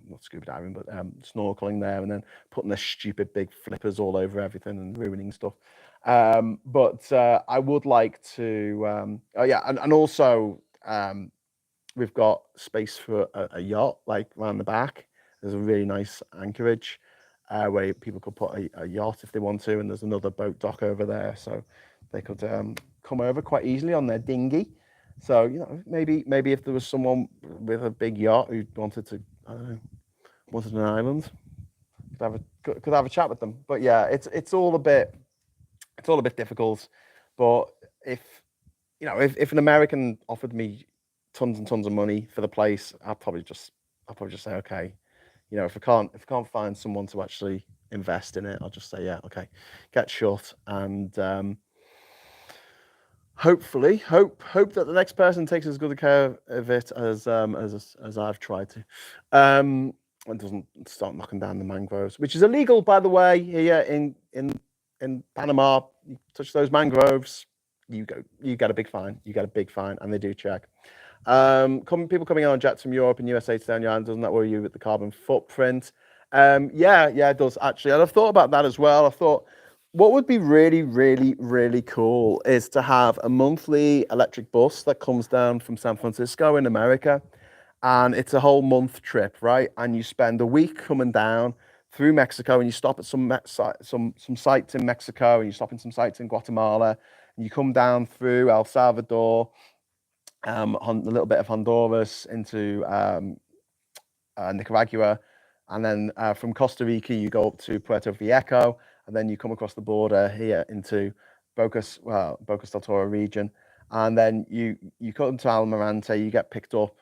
not scuba diving, but snorkeling there and then putting their stupid big flippers all over everything and ruining stuff. But I would like to, and also we've got space for a yacht like around the back. There's a really nice anchorage where people could put a yacht if they want to, and there's another boat dock over there, so they could come over quite easily on their dinghy. So, you know, maybe if there was someone with a big yacht who wanted to, I don't know, wanted an island, could have a chat with them. But yeah, it's all a bit difficult. But if an American offered me tons and tons of money for the place, I'll probably just say okay. You know, if I can't find someone to actually invest in it, I'll just say yeah, okay, get shut and. Hopefully, hope that the next person takes as good a care of it as I've tried to, and doesn't start knocking down the mangroves, which is illegal, by the way, here in Panama. You touch those mangroves, you get a big fine. You get a big fine, and they do check. People coming on jets from Europe and USA to stay on your island, doesn't that worry you with the carbon footprint? Yeah, it does actually, and I've thought about that as well. I thought, what would be really, really, really cool is to have a monthly electric bus that comes down from San Francisco in America, and it's a whole month trip, right? And you spend a week coming down through Mexico, and you stop at some sites in Mexico, and you stop in some sites in Guatemala, and you come down through El Salvador, a little bit of Honduras into Nicaragua, and then from Costa Rica you go up to Puerto Viejo, and then you come across the border here into Bocas del Toro region, and then you come to Almirante, you get picked up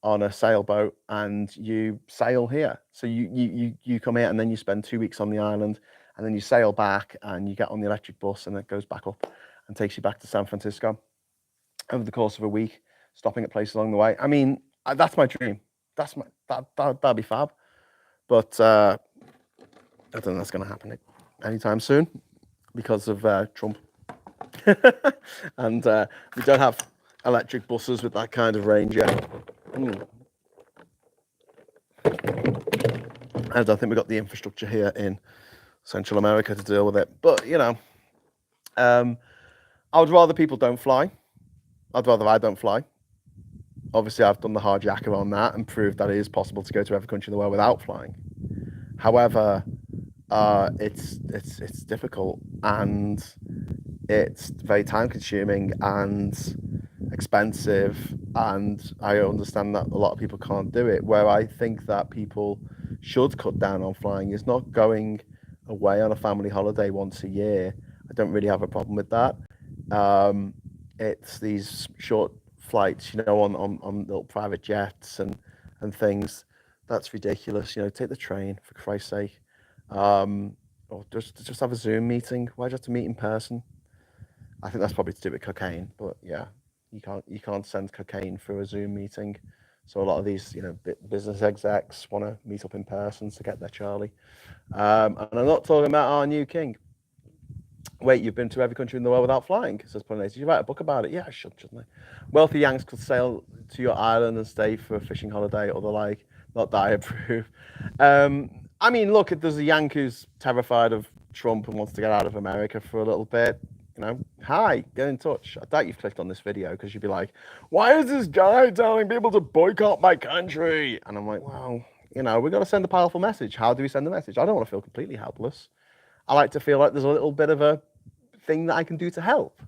on a sailboat, and you sail here. So you come here, and then you spend 2 weeks on the island, and then you sail back, and you get on the electric bus, and it goes back up and takes you back to San Francisco over the course of a week, stopping at places along the way. I mean, that's my dream. That'd be fab. But I don't think that's going to happen anytime soon because of Trump. And we don't have electric buses with that kind of range yet. I don't think we've got the infrastructure here in Central America to deal with it. But, you know, I would rather people don't fly. I'd rather I don't fly. Obviously, I've done the hard yakka on that and proved that it is possible to go to every country in the world without flying. However, it's difficult, and it's very time consuming and expensive, and I understand that a lot of people can't do it. Where I think that people should cut down on flying is not going away on a family holiday once a year. I don't really have a problem with that. It's these short flights, you know, on little private jets and and things. That's ridiculous. Take the train, for Christ's sake. Or just have a Zoom meeting. Why do you have to meet in person? I think that's probably to do with cocaine, but yeah, you can't send cocaine through a Zoom meeting. So a lot of these, business execs want to meet up in person to get their Charlie. And I'm not talking about our new king. Wait, you've been to every country in the world without flying, says Pollinate. Did you write a book about it? Yeah, I shouldn't I? Wealthy Yanks could sail to your island and stay for a fishing holiday or the like. Not that I approve. I mean, look, there's a Yank who's terrified of Trump and wants to get out of America for a little bit. Hi, get in touch. I doubt you've clicked on this video because you'd be like, why is this guy telling people to boycott my country? And I'm like, well, we've got to send a powerful message. How do we send the message? I don't want to feel completely helpless. I like to feel like there's a little bit of a thing that I can do to help.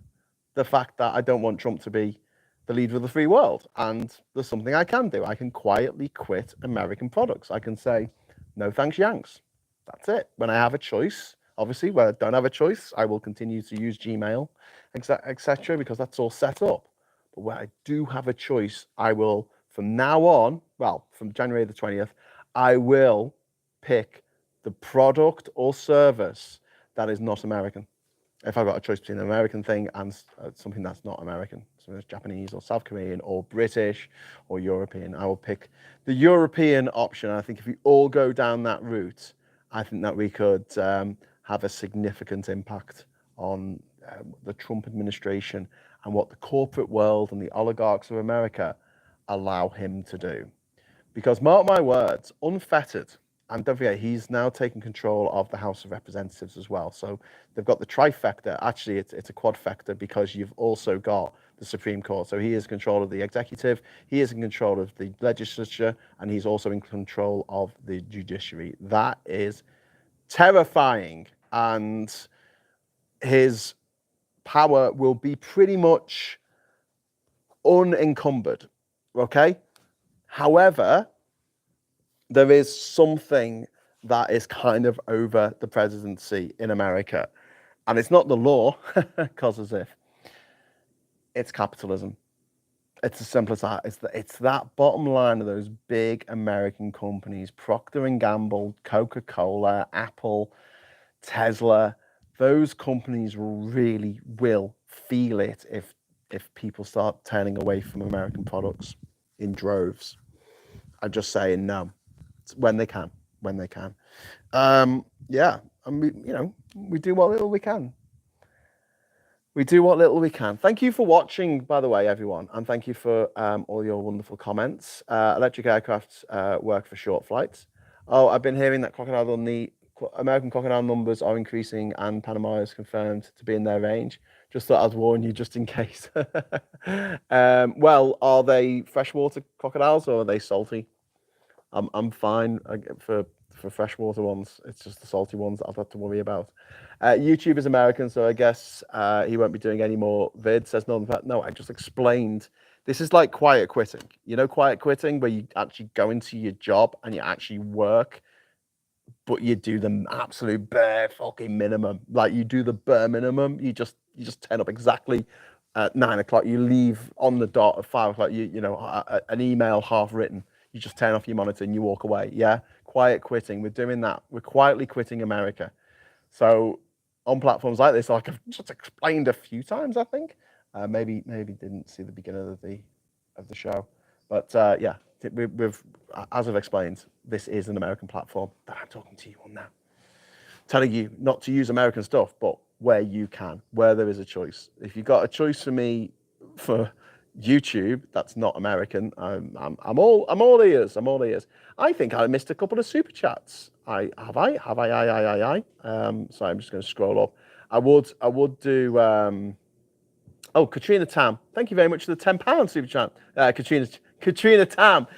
The fact that I don't want Trump to be the leader of the free world. And there's something I can do. I can quietly quit American products. I can say, no thanks, Yanks. That's it. When I have a choice, obviously, when I don't have a choice, I will continue to use Gmail, etc., because that's all set up. But when I do have a choice, I will, from now on, well, from January the 20th, I will pick the product or service that is not American. If I've got a choice between an American thing and something that's not American, so it's Japanese or South Korean or British or European, I will pick the European option. I think if we all go down that route, I think that we could have a significant impact on the Trump administration and what the corporate world and the oligarchs of America allow him to do. Because mark my words, unfettered, and don't forget, he's now taking control of the House of Representatives as well. So they've got the trifecta. Actually, it's a quadfecta because you've also got the Supreme Court. So he is in control of the executive, he is in control of the legislature, and he's also in control of the judiciary. That is terrifying. And his power will be pretty much unencumbered. Okay? However, there is something that is kind of over the presidency in America. And it's not the law, because as if, it's capitalism. It's as simple as that. It's that bottom line of those big American companies, Procter & Gamble, Coca-Cola, Apple, Tesla. Those companies really will feel it if people start turning away from American products in droves. I'm just saying no. When they can. Yeah, and we do what little we can. Thank you for watching, by the way, everyone, and thank you for all your wonderful comments. Electric aircraft work for short flights. Oh, I've been hearing that American crocodile numbers are increasing, and Panama is confirmed to be in their range. Just thought I'd warn you, just in case. Well, are they freshwater crocodiles or are they salty? I'm fine for freshwater ones. It's just the salty ones that I'll have to worry about. YouTube is American, so I guess he won't be doing any more vids. Says no, I just explained. This is like quiet quitting. Quiet quitting, where you actually go into your job and you actually work, but you do the absolute bare fucking minimum. Like you do the bare minimum. You just turn up exactly at 9 o'clock. You leave on the dot at 5 o'clock. An email half written. You just turn off your monitor and you walk away. Yeah, quiet quitting. We're doing that. We're quietly quitting America. So on platforms like this, like I've just explained a few times, I think. Maybe didn't see the beginning of the show, but yeah, we've as I've explained, this is an American platform that I'm talking to you on now, telling you not to use American stuff, but where you can, where there is a choice. If you've got a choice for me for YouTube that's not American, I'm all ears. I think I missed a couple of super chats. I. So I'm just going to scroll up. I would do. Katrina Tam, thank you very much for the £10 super chat. Katrina Tam,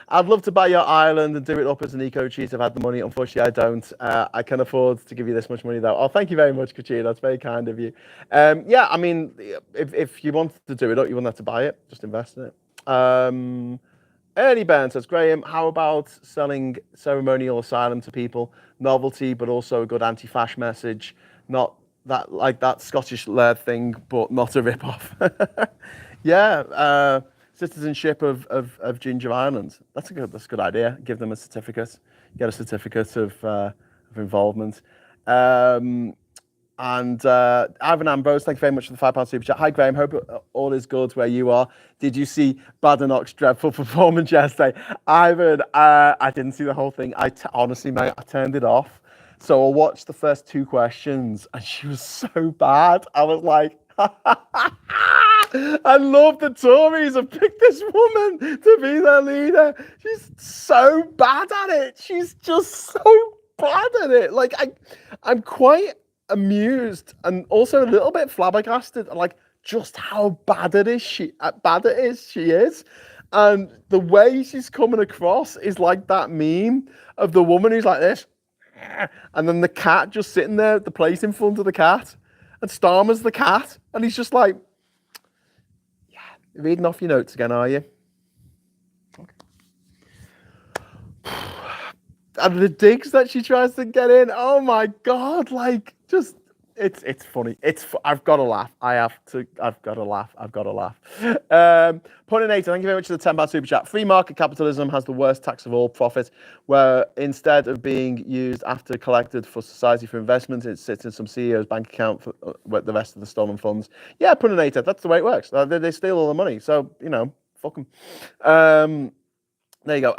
I'd love to buy your island and do it up as an eco cheat. I've had the money. Unfortunately, I don't. I can afford to give you this much money, though. Oh, thank you very much, Katrina. That's very kind of you. Yeah, I mean, if you wanted to do it up, you wouldn't have to buy it. Just invest in it. Ernie Burns says, Graham, how about selling ceremonial asylum to people? Novelty, but also a good anti-fash message. Not that like that Scottish laird thing, but not a rip-off. Yeah. citizenship of Ginger Island. That's a good idea. Give them a certificate. Get a certificate of involvement. And Ivan Ambrose, thank you very much for the £5 super chat. Hi Graham, hope all is good where you are. Did you see Badenoch's dreadful performance yesterday? Ivan, I didn't see the whole thing. Honestly, mate, I turned it off. So I watched the first 2 questions and she was so bad. I was like, I love the Tories have picked this woman to be their leader. She's so bad at it. She's just so bad at it. Like, I'm quite amused and also a little bit flabbergasted like just how bad it is she is, and the way she's coming across is like that meme of the woman who's like this and then the cat just sitting there at the place in front of the cat, and Starmer's the cat and he's just like, yeah, you're reading off your notes again, are you? And the digs that she tries to get in, oh my god, like just it's funny. I've got to laugh. I've got to laugh. Puninator, thank you very much for the £10 super chat. Free market capitalism has the worst tax of all, profit, where instead of being used after collected for society for investment, it sits in some CEO's bank account for the rest of the stolen funds. Yeah, Puninator, that's the way it works. They steal all the money, so fuck them. There you go.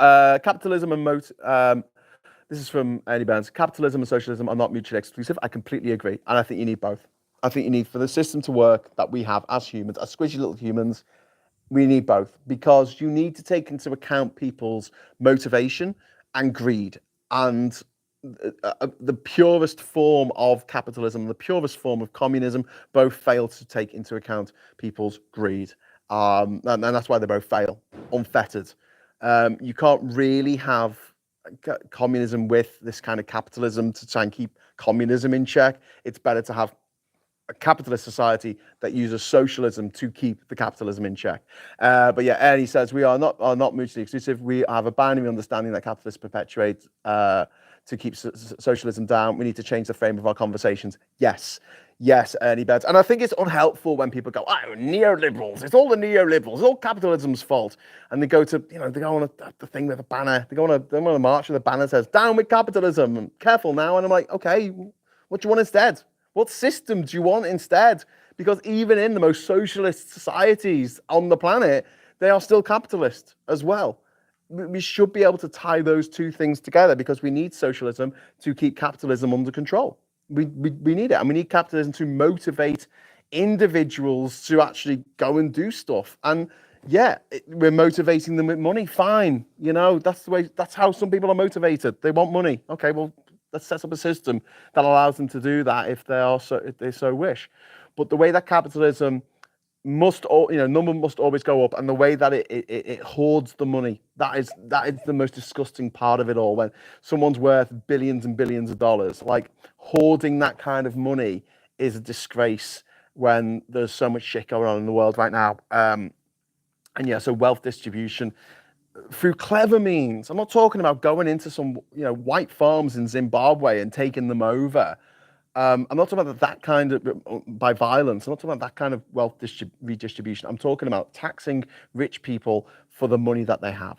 Capitalism and this is from Ernie Burns. Capitalism and socialism are not mutually exclusive. I completely agree. And I think you need both. I think you need, for the system to work that we have as humans, as squishy little humans, we need both, because you need to take into account people's motivation and greed. And the purest form of capitalism, the purest form of communism, both fail to take into account people's greed. And that's why they both fail, unfettered. You can't really have communism with this kind of capitalism to try and keep communism in check. It's better to have a capitalist society that uses socialism to keep the capitalism in check. But yeah, Ernie says we are not mutually exclusive. We have a binary understanding that capitalists perpetuate to keep socialism down. We need to change the frame of our conversations. Yes, Ernie Beds. And I think it's unhelpful when people go, oh, neoliberals. It's all the neoliberals. It's all capitalism's fault. And they go to, they go on the thing with a banner. They go on a march with a banner that says, down with capitalism. And careful now. And I'm like, okay, what do you want instead? What system do you want instead? Because even in the most socialist societies on the planet, they are still capitalist as well. We should be able to tie those two things together, because we need socialism to keep capitalism under control. We need it, and we need capitalism to motivate individuals to actually go and do stuff. And yeah, we're motivating them with money. Fine, that's how some people are motivated. They want money. Okay, well, let's set up a system that allows them to do that if they so wish. But the way that capitalism number must always go up, and the way that it hoards the money, that is the most disgusting part of it all. When someone's worth billions and billions of dollars, like, hoarding that kind of money is a disgrace when there's so much shit going on in the world right now. And yeah, so wealth distribution through clever means. I'm not talking about going into some white farms in Zimbabwe and taking them over. I'm not talking about that kind of by violence. I'm not talking about that kind of wealth redistribution. I'm talking about taxing rich people for the money that they have,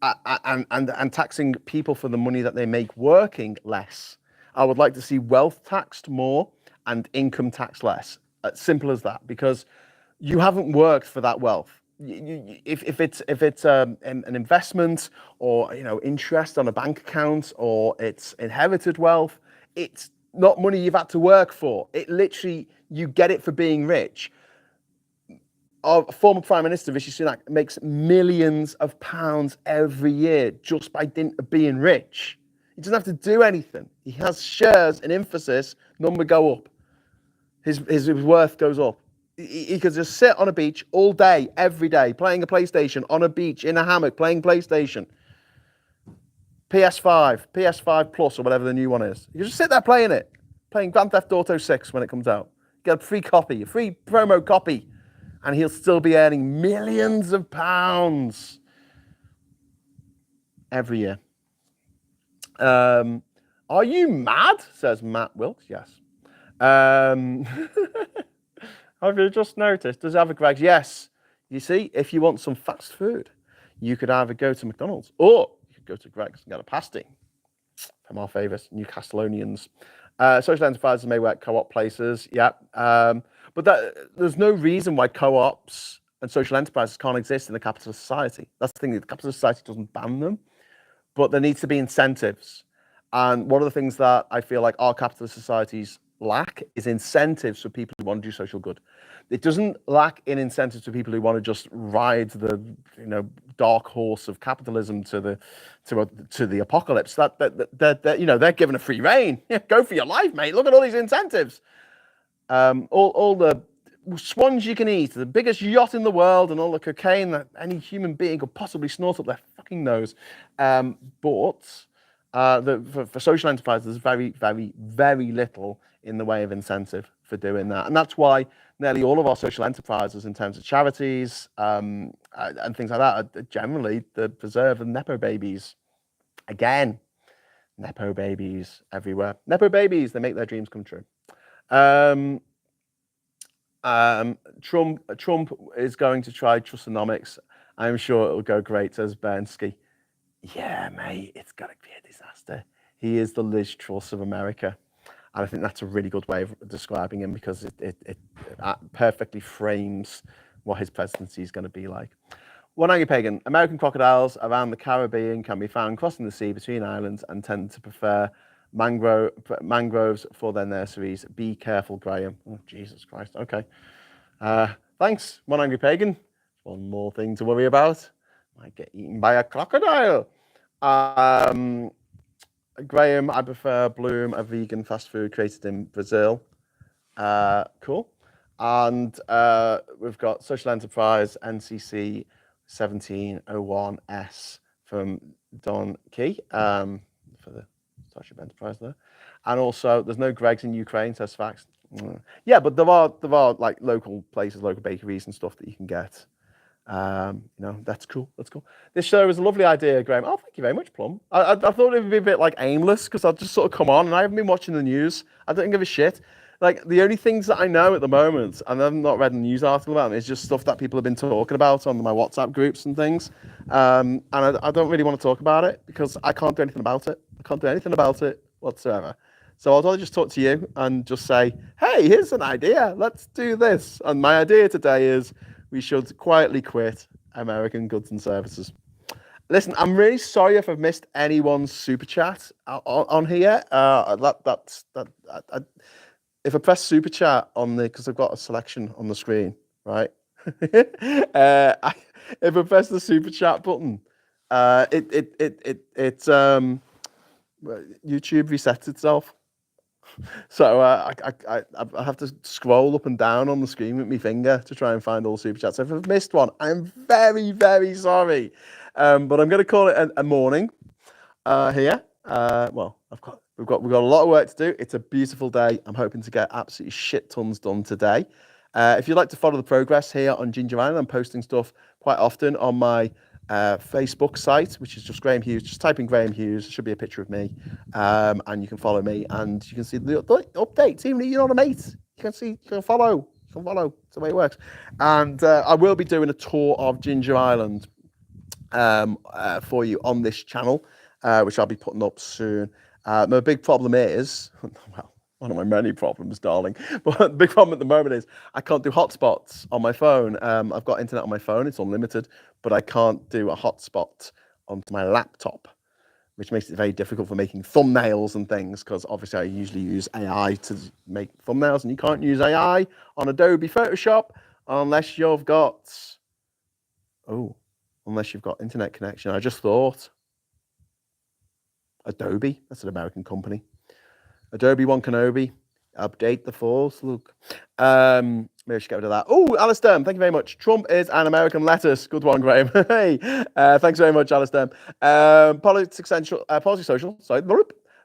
and taxing people for the money that they make working less. I would like to see wealth taxed more and income taxed less. Simple as that, because you haven't worked for that wealth. If it's an investment, or interest on a bank account, or it's inherited wealth, it's not money you've had to work for. It literally, you get it for being rich. Our former Prime Minister, Rishi Sunak, makes millions of pounds every year just by dint of being rich. He doesn't have to do anything. He has shares in Emphasis, number go up. His worth goes up. He could just sit on a beach all day, every day, playing a PlayStation on a beach in a hammock, playing PlayStation. PS5 Plus, or whatever the new one is. You can just sit there playing Grand Theft Auto 6 when it comes out. Get a free copy, a free promo copy, and he'll still be earning millions of pounds every year. Are you mad? Says Matt Wilkes. Yes. Have you just noticed? Does Evergregs? Yes. You see, if you want some fast food, you could either go to McDonald's or you could go to Greg's and get a pasty from our favourite Newcastlonians. Social enterprises may work co-op places, yeah. But there's no reason why co-ops and social enterprises can't exist in a capitalist society. That's the thing, the capitalist society doesn't ban them, but there needs to be incentives. And one of the things that I feel like our capitalist societies lack is incentives for people who want to do social good. It doesn't lack in incentives for people who want to just ride the dark horse of capitalism to the apocalypse. They're given a free rein. Yeah, go for your life, mate. Look at all these incentives. All the swans you can eat, the biggest yacht in the world, and all the cocaine that any human being could possibly snort up their fucking nose. But for social enterprises, there's very, very, very little in the way of incentive for doing that. And that's why nearly all of our social enterprises in terms of charities and things like that are generally the preserve of Nepo babies. Again, Nepo babies everywhere. Nepo babies, they make their dreams come true. Trump is going to try Trustonomics. I'm sure it'll go great, says Bernsky. Yeah, mate, it's got to be a disaster. He is the Liz Truss of America. And I think that's a really good way of describing him because it perfectly frames what his presidency is going to be like. One angry pagan. American crocodiles around the Caribbean can be found crossing the sea between islands and tend to prefer mangroves for their nurseries. Be careful, Graham. Oh, Jesus Christ. Okay. Thanks, one angry pagan. One more thing to worry about. Might get eaten by a crocodile. Graham, I prefer Bloom, a vegan fast food created in Brazil. Cool. And we've got Social Enterprise NCC 1701S from Don Key for the Starship Enterprise there. And also, there's no Greg's in Ukraine, says Fax. Yeah, but there are like local places, local bakeries and stuff that you can get. That's cool. That's cool. This show is a lovely idea, Graham. Oh, thank you very much, Plum. I thought it would be a bit like aimless because I'd just sort of come on and I haven't been watching the news. I don't give a shit. Like the only things that I know at the moment, and I've not read a news article about them, is just stuff that people have been talking about on my WhatsApp groups and things. And I don't really want to talk about it because I can't do anything about it. I can't do anything about it whatsoever. So I'll just talk to you and just say, hey, here's an idea. Let's do this. And my idea today is we should quietly quit American goods and services. Listen, I'm really sorry if I've missed anyone's super chat on here. If I press super chat on because I've got a selection on the screen, right? If I press the super chat button, YouTube resets itself. So I have to scroll up and down on the screen with my finger to try and find all the super chats. So if I've missed one, I'm very, very sorry. But I'm going to call it a morning here. Well, we've got a lot of work to do. It's a beautiful day. I'm hoping to get absolutely shit tons done today. If you'd like to follow the progress here on Ginger Island, I'm posting stuff quite often on my Facebook site, which is just Graham Hughes. Just type in Graham Hughes. There should be a picture of me, and you can follow me, and you can see the updates. Even if you're not a mate, you can follow. You can follow. That's the way it works. And I will be doing a tour of Ginger Island for you on this channel, which I'll be putting up soon. My big problem is, well, one of my many problems, darling. But the big problem at the moment is I can't do hotspots on my phone. I've got internet on my phone. It's unlimited, but I can't do a hotspot onto my laptop, which makes it very difficult for making thumbnails and things, because obviously I usually use AI to make thumbnails, and you can't use AI on Adobe Photoshop unless you've got internet connection. I just thought Adobe, that's an American company. Adobe One Kenobi, update the force. Look, maybe I should get rid of that. Oh, Alistair, thank you very much. Trump is an American lettuce. Good one, Graham. Hey, thanks very much, Alistair. Policy social. Sorry,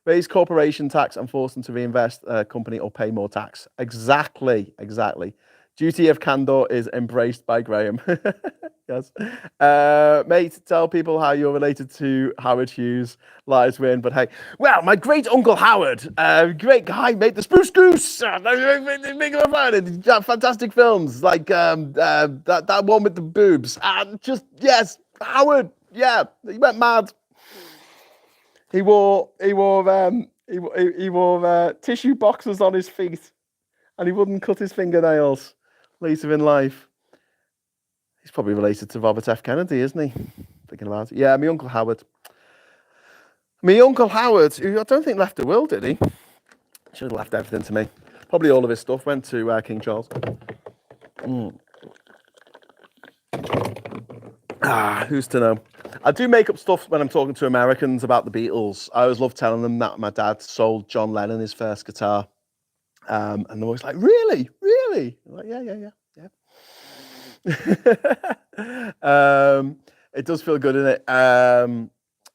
raise corporation tax and force them to reinvest company or pay more tax. Exactly. Duty of candor is embraced by Graham. Yes. Mate, tell people how you're related to Howard Hughes. Lies win, but hey. Well, my great uncle Howard, great guy, mate, the Spruce Goose. Fantastic films, like that one with the boobs. Yes, Howard, yeah, he went mad. He wore tissue boxes on his feet, and he wouldn't cut his fingernails later in life. He's probably related to Robert F. Kennedy, isn't he? Thinking about it. Yeah, my Uncle Howard. My Uncle Howard, who I don't think left a will, did he? Should have left everything to me. Probably all of his stuff went to King Charles. Who's to know? I do make up stuff when I'm talking to Americans about the Beatles. I always love telling them that my dad sold John Lennon his first guitar. And they're always like, really? Really? I'm like, yeah. It does feel good, isn't it?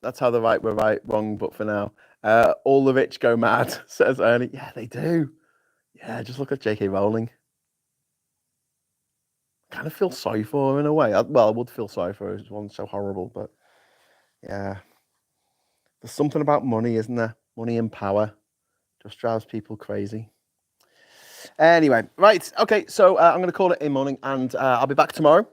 That's how the right were right, wrong, but for now. All the rich go mad, says Ernie. Yeah, they do. Yeah, just look at J.K. Rowling. Kind of feel sorry for her in a way. I would feel sorry for her. It's one so horrible, but yeah. There's something about money, isn't there? Money and power just drives people crazy. Anyway, right. Okay, so I'm going to call it a morning, and I'll be back tomorrow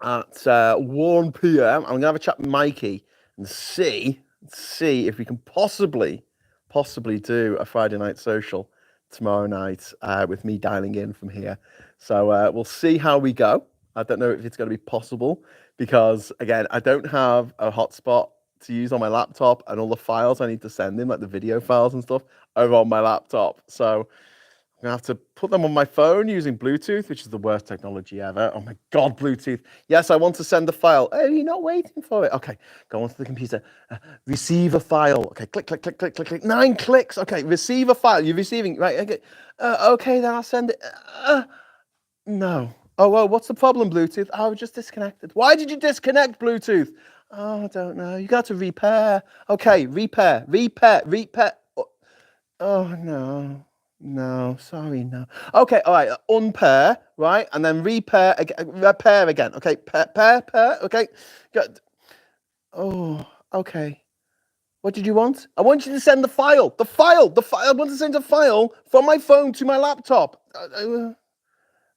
at 1 p.m. I'm going to have a chat with Mikey and see if we can possibly do a Friday night social tomorrow night with me dialing in from here. So we'll see how we go. I don't know if it's going to be possible because, again, I don't have a hotspot to use on my laptop, and all the files I need to send in, like the video files and stuff, are on my laptop. So I'm going to have to put them on my phone using Bluetooth, which is the worst technology ever. Oh my God, Bluetooth. Yes, I want to send a file. Oh, you're not waiting for it. Okay, go onto the computer. Receive a file. Okay, click. 9 clicks. Okay, receive a file. You're receiving, right? Okay, okay, then I'll send it. No. Oh, well, what's the problem, Bluetooth? Oh, I was just disconnected. Why did you disconnect, Bluetooth? Oh, I don't know. You got to repair. Okay, repair. Oh, no. No, sorry, no. Okay, all right, unpair, right? And then repair again. Okay, pair, okay. Good. Oh, okay. What did you want? I want you to send the file. I want to send a file from my phone to my laptop.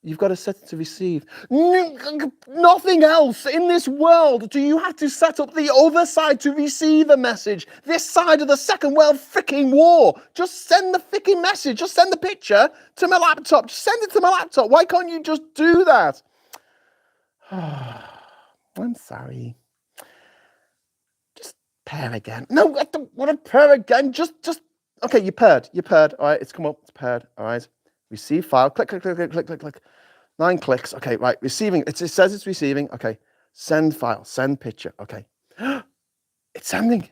You've got to set it to receive. Nothing else in this world do you have to set up the other side to receive a message. This side of the Second World freaking War. Just send the freaking message. Just send the picture to my laptop. Just send it to my laptop. Why can't you just do that? I'm sorry. Just pair again. No, I don't want to pair again. Just. Okay, you paired. All right, it's come up. It's paired. All right. Receive file. Click. 9 clicks. Okay, right. Receiving. It says it's receiving. Okay. Send file. Send picture. Okay. It's sending.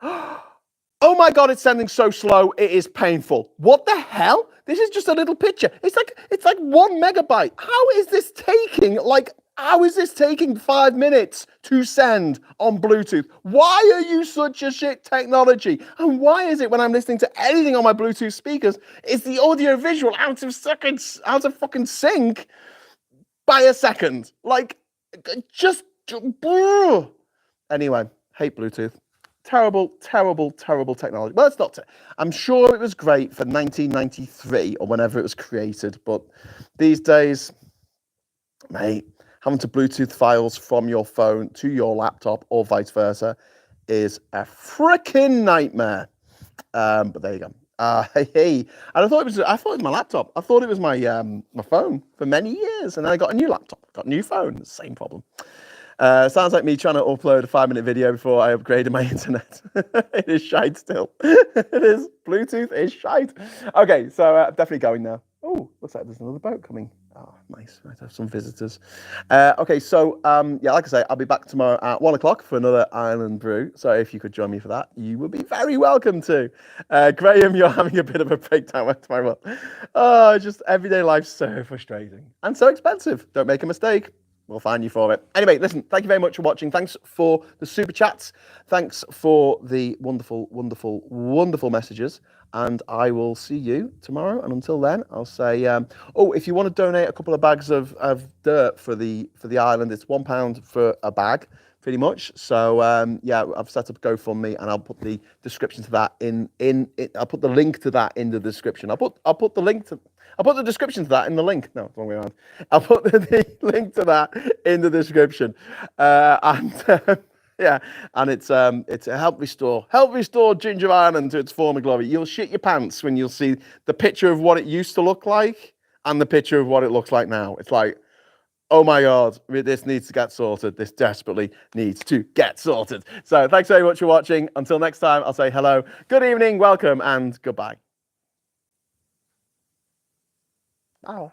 Oh my God, it's sending so slow. It is painful. What the hell? This is just a little picture. It's like 1 megabyte. How is this taking 5 minutes to send on Bluetooth? Why are you such a shit technology? And why is it when I'm listening to anything on my Bluetooth speakers, is the audio visual out of fucking sync by a second? Like, just. Anyway, hate Bluetooth. Terrible technology. Well, it's not. I'm sure it was great for 1993 or whenever it was created, but these days, mate, having to Bluetooth files from your phone to your laptop or vice versa is a freaking nightmare. But there you go. Hey, and I thought it was my laptop. I thought it was my phone for many years, and then I got a new laptop, got a new phone. Same problem. Sounds like me trying to upload a 5-minute video before I upgraded my internet. It is shite still. It is. Bluetooth is shite. Okay, so definitely going now. Oh, looks like there's another boat coming. Oh, nice. Might have some visitors. Okay, so like I say, I'll be back tomorrow at 1 o'clock for another Island Brew. So if you could join me for that, you would be very welcome to. Graham, you're having a bit of a breakdown with tomorrow. Oh, just everyday life's so frustrating and so expensive. Don't make a mistake. We'll find you for it. Anyway, listen, thank you very much for watching. Thanks for the super chats. Thanks for the wonderful, wonderful, wonderful messages. And I will see you tomorrow. And until then, I'll say, if you want to donate a couple of bags of dirt for the island, it's £1 for a bag, pretty much. So yeah, I've set up GoFundMe, and I'll put the description to that I'll put the link to that in the description. I'll put the description to that in the link. No, wrong way around. I'll put the link to that in the description. Yeah, and it's a help restore Ginger Island to its former glory. You'll shit your pants when you'll see the picture of what it used to look like and the picture of what it looks like now. It's like, oh my God, this needs to get sorted. This desperately needs to get sorted. So thanks very much for watching. Until next time, I'll say hello, good evening, welcome, and goodbye. Oh.